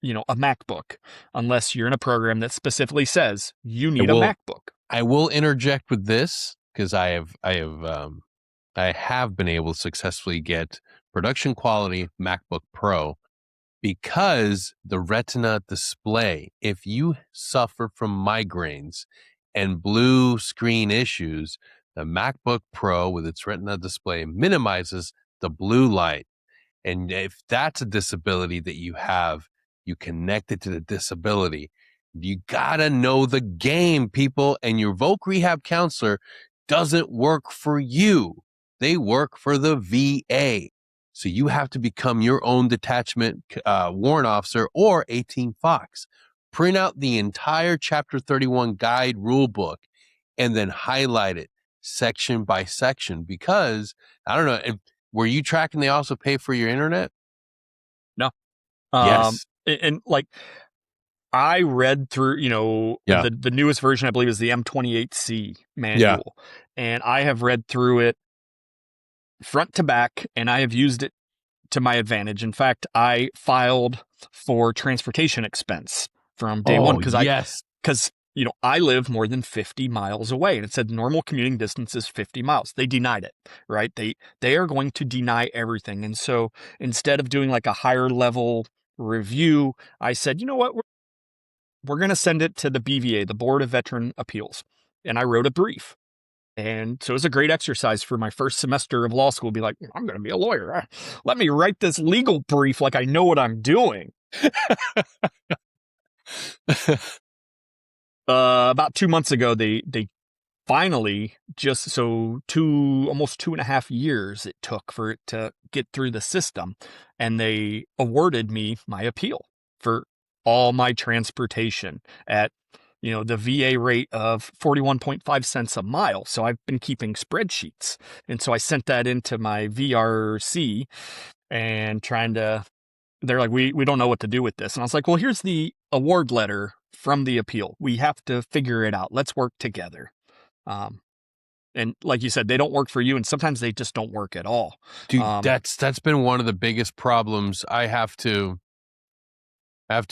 [SPEAKER 1] a MacBook unless you're in a program that specifically says you need a MacBook.
[SPEAKER 2] I will interject with this because I have been able to successfully get production quality MacBook Pro because the retina display, if you suffer from migraines and blue screen issues, the MacBook Pro with its retina display minimizes the blue light. And if that's a disability that you have, you connect it to the disability. You gotta know the game, people. And your Voc Rehab counselor doesn't work for you. They work for the VA. So you have to become your own detachment warrant officer or 18 Fox. Print out the entire Chapter 31 guide rule book and then highlight it section by section, because I don't know. Were you tracking they also pay for your internet?
[SPEAKER 1] No.
[SPEAKER 2] Yes.
[SPEAKER 1] And like, I read through,
[SPEAKER 2] Yeah.
[SPEAKER 1] the newest version, I believe, is the M28C
[SPEAKER 2] Yeah.
[SPEAKER 1] manual. And I have read through it front to back, and I have used it to my advantage. In fact, I filed for transportation expense from day one
[SPEAKER 2] Oh, yes.
[SPEAKER 1] because I live more than 50 miles away, and it said normal commuting distance is 50 miles. They denied it, right? They are going to deny everything. And so instead of doing like a higher level review, I said, you know what? We're going to send it to the BVA, the Board of Veteran Appeals. And I wrote a brief. And so it was a great exercise for my first semester of law school. Be like, I'm going to be a lawyer. Let me write this legal brief like I know what I'm doing. About 2 months ago, they finally, just so almost 2.5 years it took for it to get through the system, and they awarded me my appeal for all my transportation at the VA rate of 41.5 cents a mile. So I've been keeping spreadsheets, and so I sent that into my VRC and they're like, we don't know what to do with this. And I was like, well, here's the award letter from the appeal. We have to figure it out. Let's work together. And like you said, they don't work for you, and sometimes they just don't work at all.
[SPEAKER 2] Dude, that's been one of the biggest problems. I have to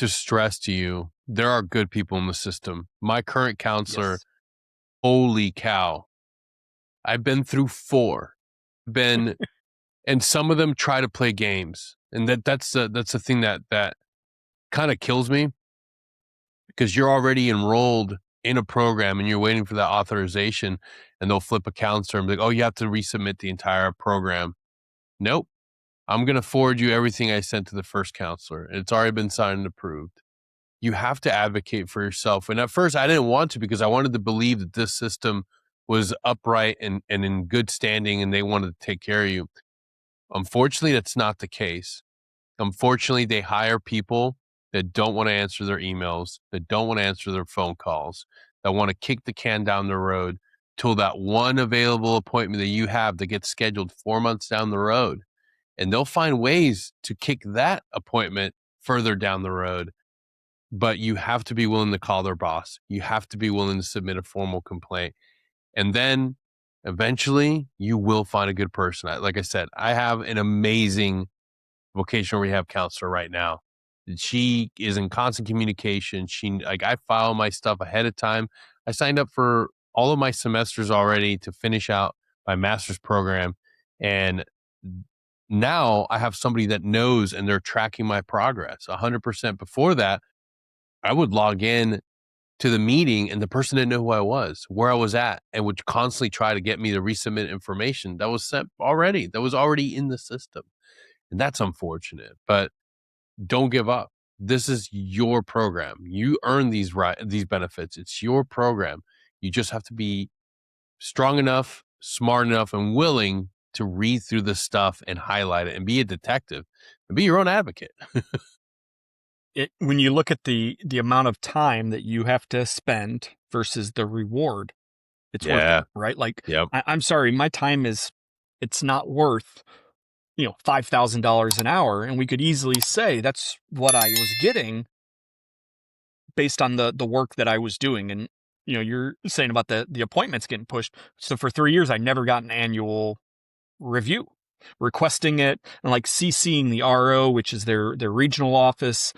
[SPEAKER 2] stress to you, there are good people in the system. My current counselor,
[SPEAKER 1] Yes.
[SPEAKER 2] holy cow. I've been through 4. And some of them try to play games. And that's the thing that kind of kills me, because you're already enrolled in a program and you're waiting for that authorization, and they'll flip a counselor and be like, oh, you have to resubmit the entire program. Nope. I'm going to forward you everything I sent to the first counselor. It's already been signed and approved. You have to advocate for yourself. And at first I didn't want to, because I wanted to believe that this system was upright and in good standing, and they wanted to take care of you. Unfortunately, that's not the case. Unfortunately, they hire people that don't want to answer their emails, that don't want to answer their phone calls, that want to kick the can down the road till that one available appointment that you have that gets scheduled 4 months down the road. And they'll find ways to kick that appointment further down the road. But you have to be willing to call their boss. You have to be willing to submit a formal complaint. And then eventually you will find a good person. Like I said, I have an amazing vocational rehab counselor right now. She is in constant communication. I file my stuff ahead of time. I signed up for all of my semesters already to finish out my master's program. And now I have somebody that knows, and they're tracking my progress 100%. Before that, I would log in to the meeting and the person didn't know who I was, where I was at, and would constantly try to get me to resubmit information that was sent already, that was already in the system. And that's unfortunate, but don't give up. This is your program. You earn these benefits. It's your program. You just have to be strong enough, smart enough, and willing to read through the stuff and highlight it and be a detective and be your own advocate.
[SPEAKER 1] When you look at the amount of time that you have to spend versus the reward, it's worth it, right? Like,
[SPEAKER 2] yep.
[SPEAKER 1] I'm sorry, my time it's not worth, $5,000 an hour. And we could easily say that's what I was getting based on the work that I was doing. And, you're saying about the appointments getting pushed. So for 3 years, I never got an annual review. Requesting it and like CCing the RO, which is their regional office,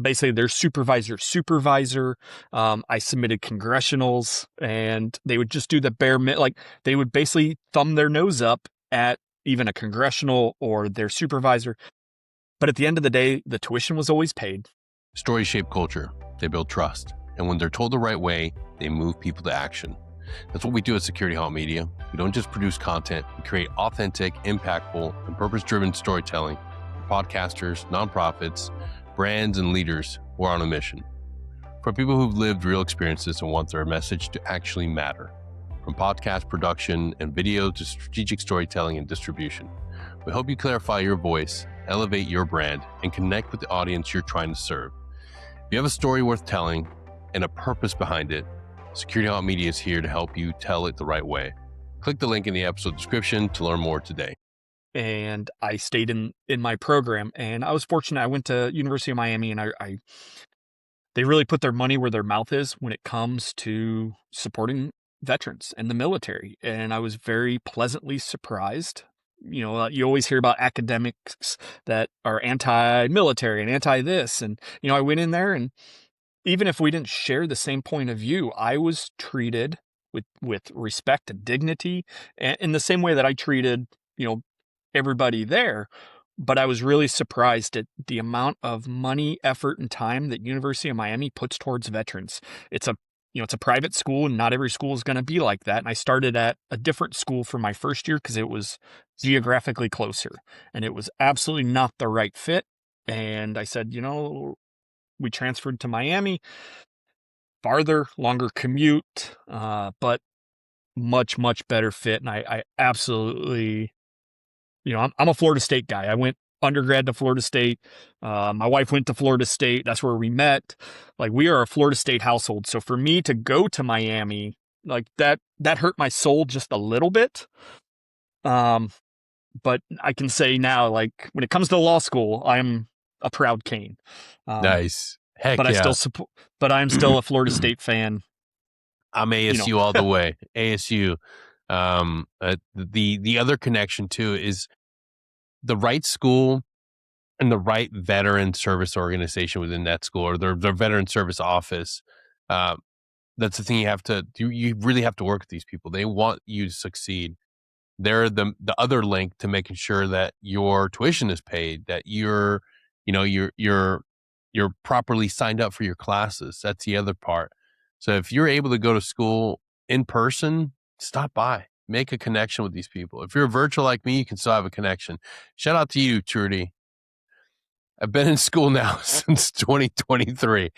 [SPEAKER 1] basically their supervisor. I submitted congressionals, and they would just do the like they would basically thumb their nose up at even a congressional or their supervisor. But at the end of the day, the tuition was always paid.
[SPEAKER 2] Stories shape culture. They build trust. And when they're told the right way, they move people to action. That's what we do at Security Halt Media. We don't just produce content, we create authentic, impactful, and purpose-driven storytelling for podcasters, nonprofits, brands, and leaders who are on a mission. For people who've lived real experiences and want their message to actually matter. From podcast production and video to strategic storytelling and distribution. We hope you clarify your voice, elevate your brand, and connect with the audience you're trying to serve. If you have a story worth telling and a purpose behind it, Security Halt Media is here to help you tell it the right way. Click the link in the episode description to learn more today.
[SPEAKER 1] And I stayed in my program, and I was fortunate. I went to University of Miami, and they really put their money where their mouth is when it comes to supporting veterans and the military. And I was very pleasantly surprised. You know, you always hear about academics that are anti-military and anti-this. And, you know, I went in there, and even if we didn't share the same point of view, I was treated with respect and dignity, in the same way that I treated, you know, everybody there. But I was really surprised at the amount of money, effort, and time that University of Miami puts towards veterans. It's a private school, and not every school is going to be like that. And I started at a different school for my first year because it was geographically closer, and it was absolutely not the right fit. And I said, you know, we transferred to Miami, farther, longer commute, but much, much better fit. And I absolutely, you know, I'm a Florida State guy. I went undergrad to Florida State. My wife went to Florida State. That's where we met. Like, we are a Florida State household. So for me to go to Miami, like that hurt my soul just a little bit. But I can say now, like, when it comes to law school, I'm a proud Cane.
[SPEAKER 2] Nice. Heck
[SPEAKER 1] but
[SPEAKER 2] yeah.
[SPEAKER 1] I still support, but I'm still a Florida State fan.
[SPEAKER 2] I'm ASU all the way. ASU. The other connection too is the right school and the right veteran service organization within that school, or their veteran service office. That's the thing you really have to work with these people. They want you to succeed. They're the other link to making sure that your tuition is paid, that you're properly signed up for your classes. That's the other part. So if you're able to go to school in person, stop by, make a connection with these people. If you're virtual like me, you can still have a connection. Shout out to you, Trudy. I've been in school now since 2023,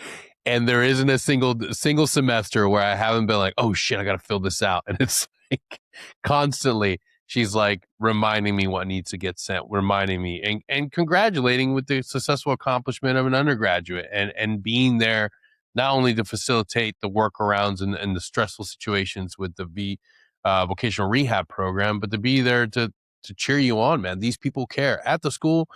[SPEAKER 2] and there isn't a single semester where I haven't been like, oh shit, I got to fill this out. And it's like constantly she's like reminding me what needs to get sent, reminding me and congratulating with the successful accomplishment of an undergraduate, and being there not only to facilitate the workarounds and the stressful situations with the vocational rehab program, but to be there to cheer you on, man. These people care. At the school,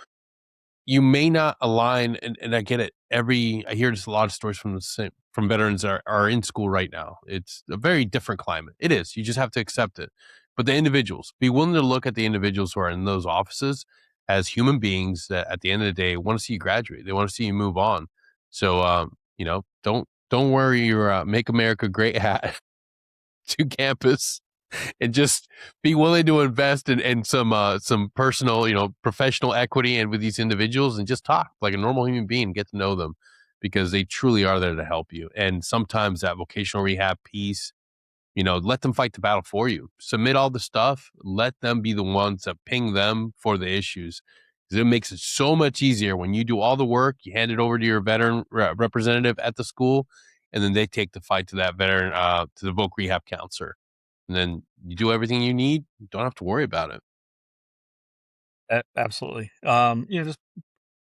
[SPEAKER 2] you may not align, and I get it. I hear just a lot of stories from veterans that are in school right now. It's a very different climate. It is. You just have to accept it. But the individuals, be willing to look at the individuals who are in those offices as human beings that at the end of the day want to see you graduate. They want to see you move on. So, don't wear your Make America Great hat to campus, and just be willing to invest in some personal, professional equity and with these individuals, and just talk like a normal human being, get to know them, because they truly are there to help you. And sometimes that vocational rehab piece, let them fight the battle for you. Submit all the stuff. Let them be the ones that ping them for the issues. Because it makes it so much easier when you do all the work, you hand it over to your veteran representative at the school, and then they take the fight to that veteran, to the voc rehab counselor. And then you do everything you need. You don't have to worry about it.
[SPEAKER 1] Absolutely. Just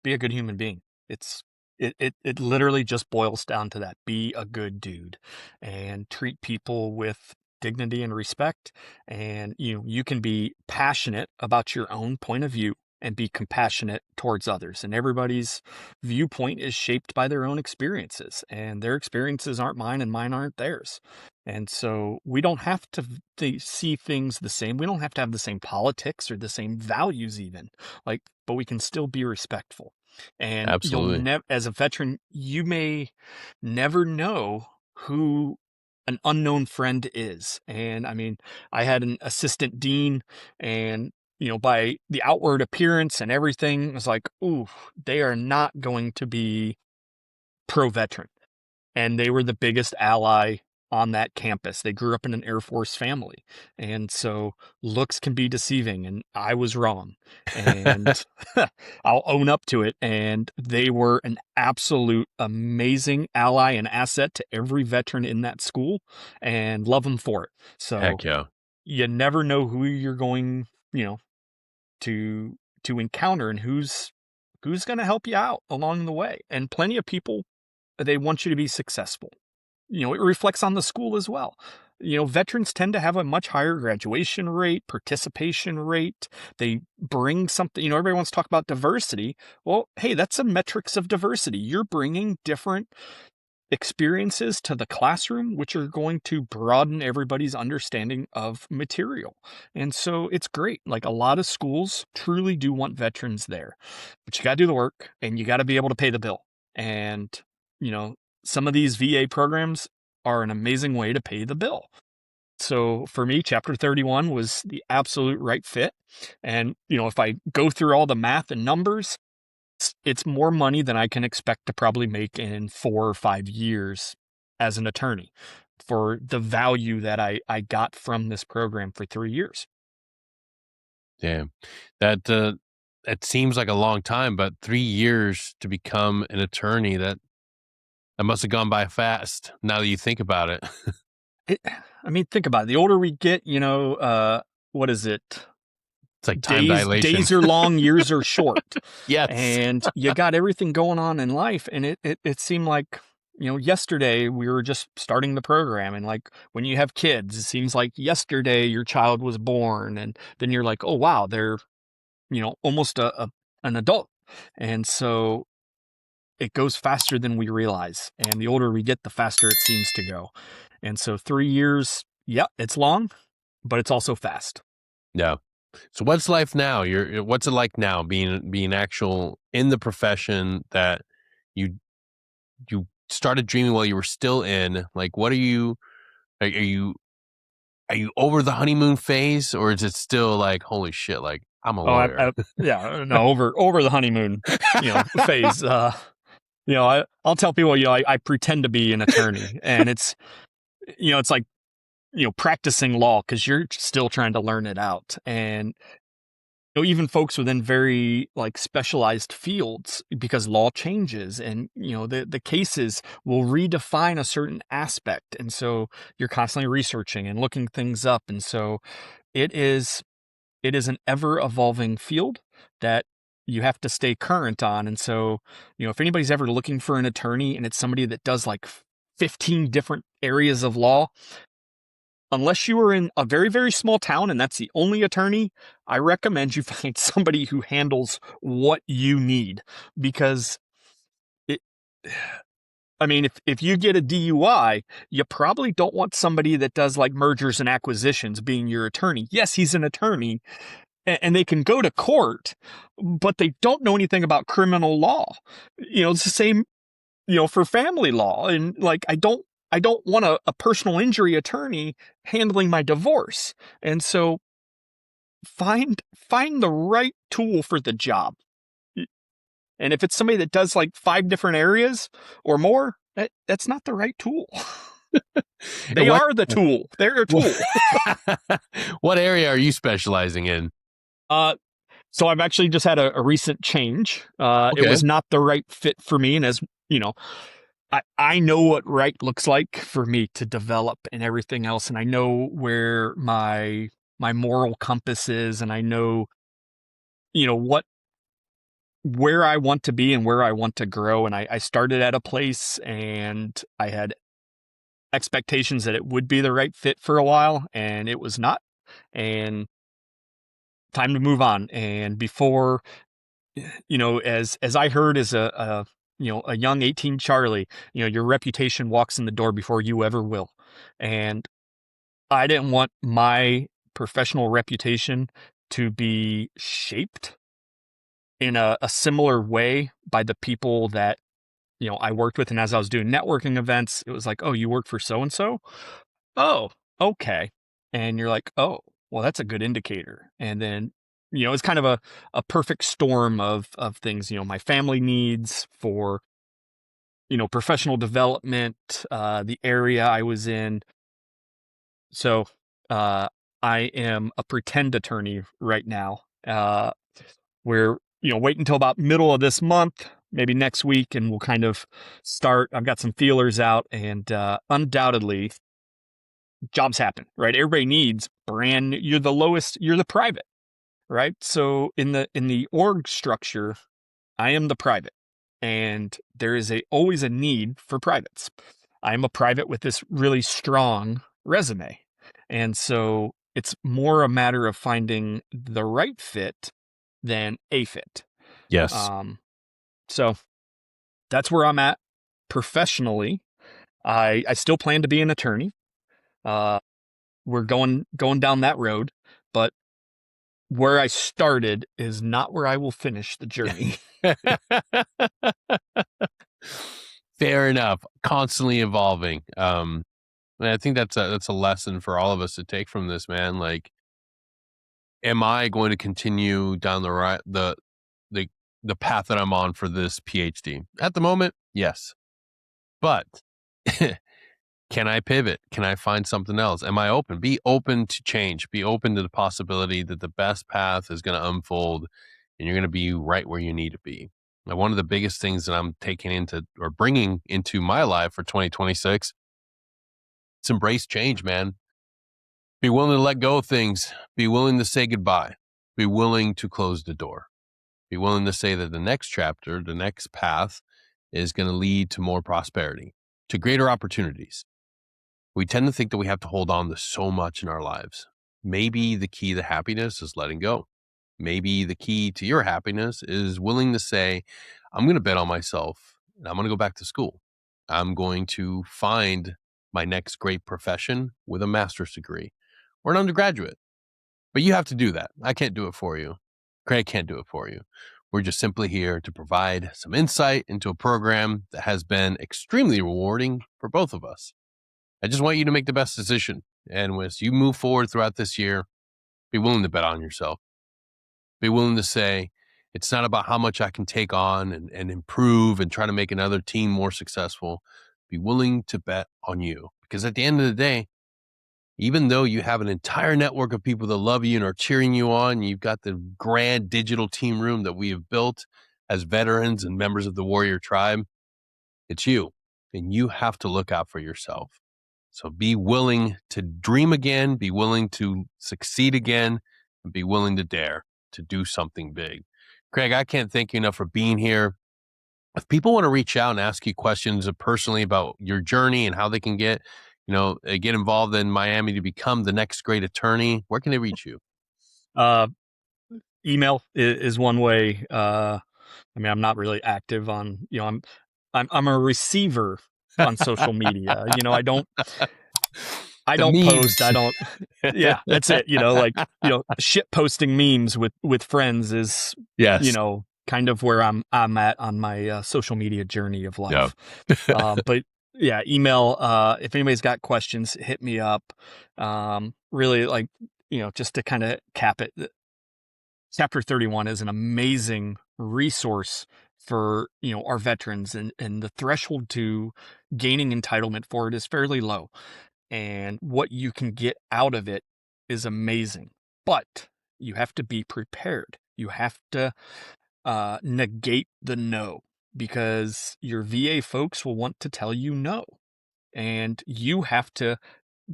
[SPEAKER 1] be a good human being. It literally just boils down to that. Be a good dude and treat people with dignity and respect. And you can be passionate about your own point of view and be compassionate towards others. And everybody's viewpoint is shaped by their own experiences, and their experiences aren't mine and mine aren't theirs. And so we don't have to see things the same. We don't have to have the same politics or the same values even, but we can still be respectful. And
[SPEAKER 2] Absolutely.
[SPEAKER 1] you'll never, as a veteran, you may never know who an unknown friend is. And I mean, I had an assistant dean, and by the outward appearance and everything, it was like, ooh, they are not going to be pro-veteran. And they were the biggest ally on that campus. They grew up in an Air Force family. And so looks can be deceiving, and I was wrong. And I'll own up to it. And they were an absolute amazing ally and asset to every veteran in that school, and love them for it. So
[SPEAKER 2] Heck yeah.
[SPEAKER 1] you never know who you're going, to encounter, and who's going to help you out along the way. And plenty of people, they want you to be successful. It reflects on the school as well. Veterans tend to have a much higher graduation rate, participation rate. They bring something, everybody wants to talk about diversity. Well, hey, that's a metrics of diversity. You're bringing different experiences to the classroom, which are going to broaden everybody's understanding of material. And so it's great. Like, a lot of schools truly do want veterans there, but you got to do the work, and you got to be able to pay the bill. And, some of these VA programs are an amazing way to pay the bill. So for me, Chapter 31 was the absolute right fit. And, if I go through all the math and numbers, it's more money than I can expect to probably make in 4 or 5 years as an attorney for the value that I got from this program for 3 years.
[SPEAKER 2] Damn. That seems like a long time, but 3 years to become an attorney, that must have gone by fast now that you think about it.
[SPEAKER 1] Think about it. The older we get, what is it?
[SPEAKER 2] It's like time dilation.
[SPEAKER 1] Days are long, years are short.
[SPEAKER 2] Yes.
[SPEAKER 1] And you got everything going on in life. And it seemed like, yesterday we were just starting the program. And like, when you have kids, it seems like yesterday your child was born. And then you're like, oh, wow, they're, almost an adult. And so it goes faster than we realize. And the older we get, the faster it seems to go. And so 3 years, it's long, but it's also fast.
[SPEAKER 2] Yeah. So what's life now? What's it like now being actual in the profession that you started dreaming while you were still in? Like, what are you over the honeymoon phase, or is it still like, holy shit, like, I'm a lawyer?
[SPEAKER 1] Over the honeymoon, phase. I'll tell people, I pretend to be an attorney, and it's like, practicing law, because you're still trying to learn it out. And even folks within very like specialized fields, because law changes, and the cases will redefine a certain aspect, and so you're constantly researching and looking things up. And so it is an ever evolving field that you have to stay current on. And so, if anybody's ever looking for an attorney, and it's somebody that does like 15 different areas of law, unless you are in a very, very small town and that's the only attorney, I recommend you find somebody who handles what you need. Because if you get a DUI, you probably don't want somebody that does like mergers and acquisitions being your attorney. Yes, he's an attorney, and they can go to court, but they don't know anything about criminal law. It's the same, for family law. And like, I don't want a personal injury attorney handling my divorce. And so find the right tool for the job. And if it's somebody that does like 5 different areas or more, that's not the right tool. They are the tool. They're a tool.
[SPEAKER 2] What area are you specializing in?
[SPEAKER 1] So I've actually just had a recent change.
[SPEAKER 2] Okay.
[SPEAKER 1] It was not the right fit for me. And as I know what right looks like for me to develop and everything else. And I know where my moral compass is, and I know, where I want to be and where I want to grow. And I started at a place, and I had expectations that it would be the right fit for a while, and it was not. And time to move on. And before, as I heard as a young 18 Charlie, your reputation walks in the door before you ever will. And I didn't want my professional reputation to be shaped in a similar way by the people that, I worked with. And as I was doing networking events, it was like, oh, you work for so-and-so? Oh, okay. And you're like, oh, well, that's a good indicator. And then, it's kind of a perfect storm of things, my family needs for, professional development, the area I was in. So, I am a pretend attorney right now. We're, wait until about middle of this month, maybe next week, and we'll kind of start. I've got some feelers out, and undoubtedly jobs happen, right? Everybody needs you're the private, right? So in the org structure, I am the private, and there is always a need for privates. I am a private with this really strong resume. And so it's more a matter of finding the right fit than a fit.
[SPEAKER 2] Yes.
[SPEAKER 1] So that's where I'm at professionally. I still plan to be an attorney. We're going down that road, but where I started is not where I will finish the journey.
[SPEAKER 2] Fair enough. Constantly evolving. And I think that's a lesson for all of us to take from this, man. Like, am I going to continue down the path that I'm on for this PhD? At the moment, yes. But can I pivot? Can I find something else? Am I open? Be open to change. Be open to the possibility that the best path is going to unfold and you're going to be right where you need to be. Now, one of the biggest things that I'm taking into or bringing into my life for 2026, it's embrace change, man. Be willing to let go of things. Be willing to say goodbye. Be willing to close the door. Be willing to say that the next chapter, the next path is going to lead to more prosperity, to greater opportunities. We tend to think that we have to hold on to so much in our lives. Maybe the key to happiness is letting go. Maybe the key to your happiness is willing to say, I'm going to bet on myself and I'm going to go back to school. I'm going to find my next great profession with a master's degree or an undergraduate. But you have to do that. I can't do it for you. Craig can't do it for you. We're just simply here to provide some insight into a program that has been extremely rewarding for both of us. I just want you to make the best decision. And as you move forward throughout this year, be willing to bet on yourself. Be willing to say, it's not about how much I can take on and improve and try to make another team more successful. Be willing to bet on you. Because at the end of the day, even though you have an entire network of people that love you and are cheering you on, you've got the grand digital team room that we have built as veterans and members of the Warrior Tribe, it's you. And you have to look out for yourself. So be willing to dream again, be willing to succeed again, and be willing to dare to do something big. Craig, I can't thank you enough for being here. If people want to reach out and ask you questions personally about your journey and how they can get involved in Miami to become the next great attorney, where can they reach you?
[SPEAKER 1] Email is one way. I'm not really active on, I'm a receiver on social media. I don't post. I don't. Yeah, that's it. Shit posting memes with friends is,
[SPEAKER 2] Yes.
[SPEAKER 1] kind of where I'm at on my social media journey of life.
[SPEAKER 2] Yeah.
[SPEAKER 1] But yeah, email. If anybody's got questions, hit me up. Really, like, just to kind of cap it. Chapter 31 is an amazing resource for, our veterans, and the threshold to gaining entitlement for it is fairly low. And what you can get out of it is amazing. But you have to be prepared. You have to negate the no, because your VA folks will want to tell you no. And you have to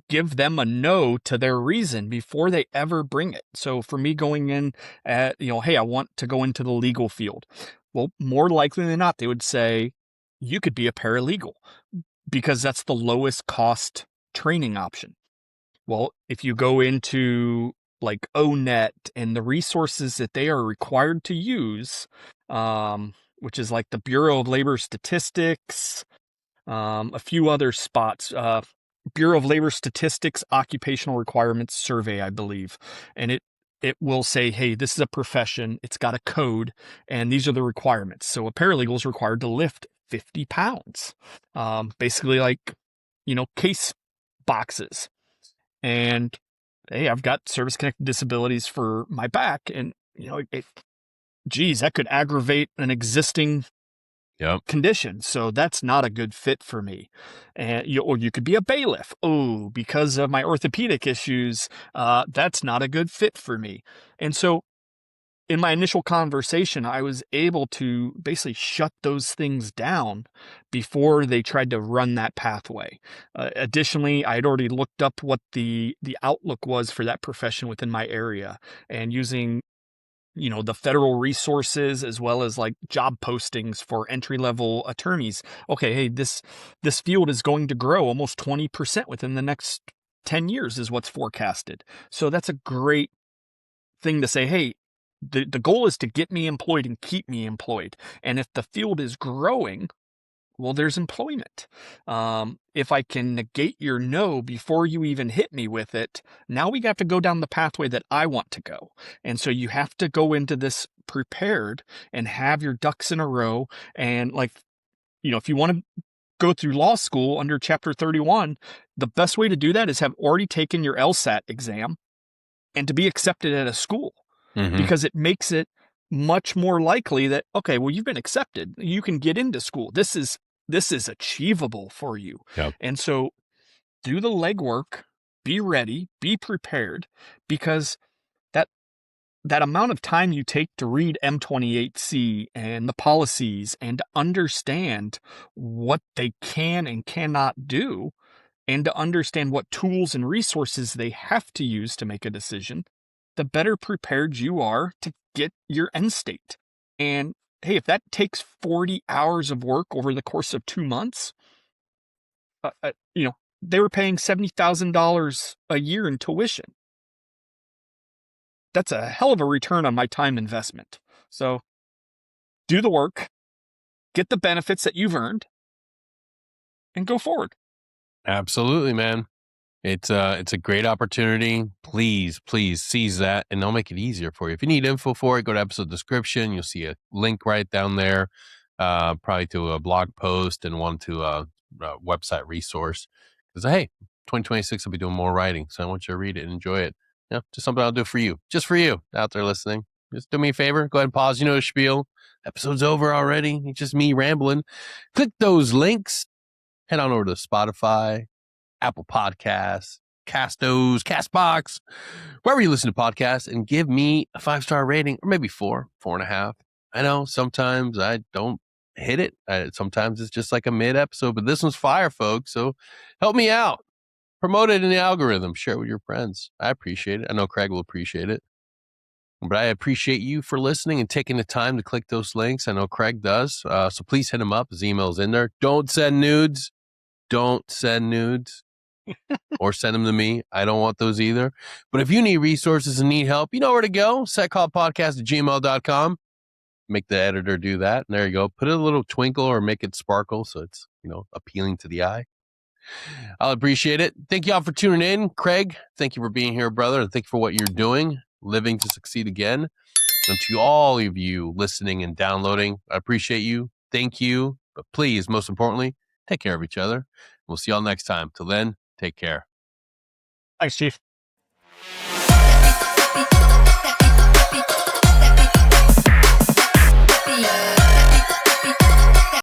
[SPEAKER 1] give them a no to their reason before they ever bring it. So for me going in at, hey, I want to go into the legal field. Well, more likely than not, they would say, you could be a paralegal because that's the lowest cost training option. Well, if you go into like ONET and the resources that they are required to use, which is like the Bureau of Labor Statistics, a few other spots, Bureau of Labor Statistics Occupational Requirements Survey, I believe. And it will say, hey, this is a profession, it's got a code, and these are the requirements. So a paralegal is required to lift 50 pounds, basically like, case boxes. And hey, I've got service-connected disabilities for my back, and geez, that could aggravate an existing condition. So that's not a good fit for me. Or you could be a bailiff. Oh, because of my orthopedic issues, that's not a good fit for me. And so in my initial conversation, I was able to basically shut those things down before they tried to run that pathway. Additionally, I had already looked up what the outlook was for that profession within my area, and using the federal resources as well as like job postings for entry level attorneys. Okay, hey, this field is going to grow almost 20% within the next 10 years is what's forecasted. So that's a great thing to say, hey, the goal is to get me employed and keep me employed. And if the field is growing, well, there's employment. If I can negate your no before you even hit me with it, now we have to go down the pathway that I want to go. And so you have to go into this prepared and have your ducks in a row. And if you want to go through law school under Chapter 31, the best way to do that is have already taken your LSAT exam and to be accepted at a school. Because it makes it much more likely that, okay, well, you've been accepted. You can get into school. This is achievable for you.
[SPEAKER 2] Yep.
[SPEAKER 1] And so do the legwork, be ready, be prepared, because that amount of time you take to read M28C and the policies and to understand what they can and cannot do, and to understand what tools and resources they have to use to make a decision, the better prepared you are to get your end state. And hey, if that takes 40 hours of work over the course of 2 months, they were paying $70,000 a year in tuition. That's a hell of a return on my time investment. So do the work, get the benefits that you've earned, and go forward.
[SPEAKER 2] Absolutely, man. It's a great opportunity. Please seize that, and they'll make it easier for you. If you need info for it, go to episode description. You'll see a link right down there, probably to a blog post and one to a website resource. Because hey, 2026 I'll be doing more writing, so I want you to read it and enjoy it. Just something I'll do for you, just for you out there listening. Just do me a favor, go ahead and pause. The spiel. Episode's over already. It's just me rambling. Click those links. Head on over to Spotify, Apple Podcasts, Castos, Castbox, wherever you listen to podcasts, and give me a 5-star rating, or maybe 4.5. I know sometimes I don't hit it. Sometimes it's just like a mid episode, but this one's fire, folks. So help me out. Promote it in the algorithm. Share it with your friends. I appreciate it. I know Craig will appreciate it. But I appreciate you for listening and taking the time to click those links. I know Craig does. So please hit him up. His email's in there. Don't send nudes. Don't send nudes. Or send them to me. I don't want those either. But if you need resources and need help, you know where to go. setcallpodcast@gmail.com. Make the editor do that. And there you go. Put a little twinkle or make it sparkle so it's, appealing to the eye. I'll appreciate it. Thank you all for tuning in. Craig, thank you for being here, brother. And thank you for what you're doing, living to succeed again. And to all of you listening and downloading, I appreciate you. Thank you. But please, most importantly, take care of each other. We'll see y'all next time. Till then, take care.
[SPEAKER 1] Thanks, Chief.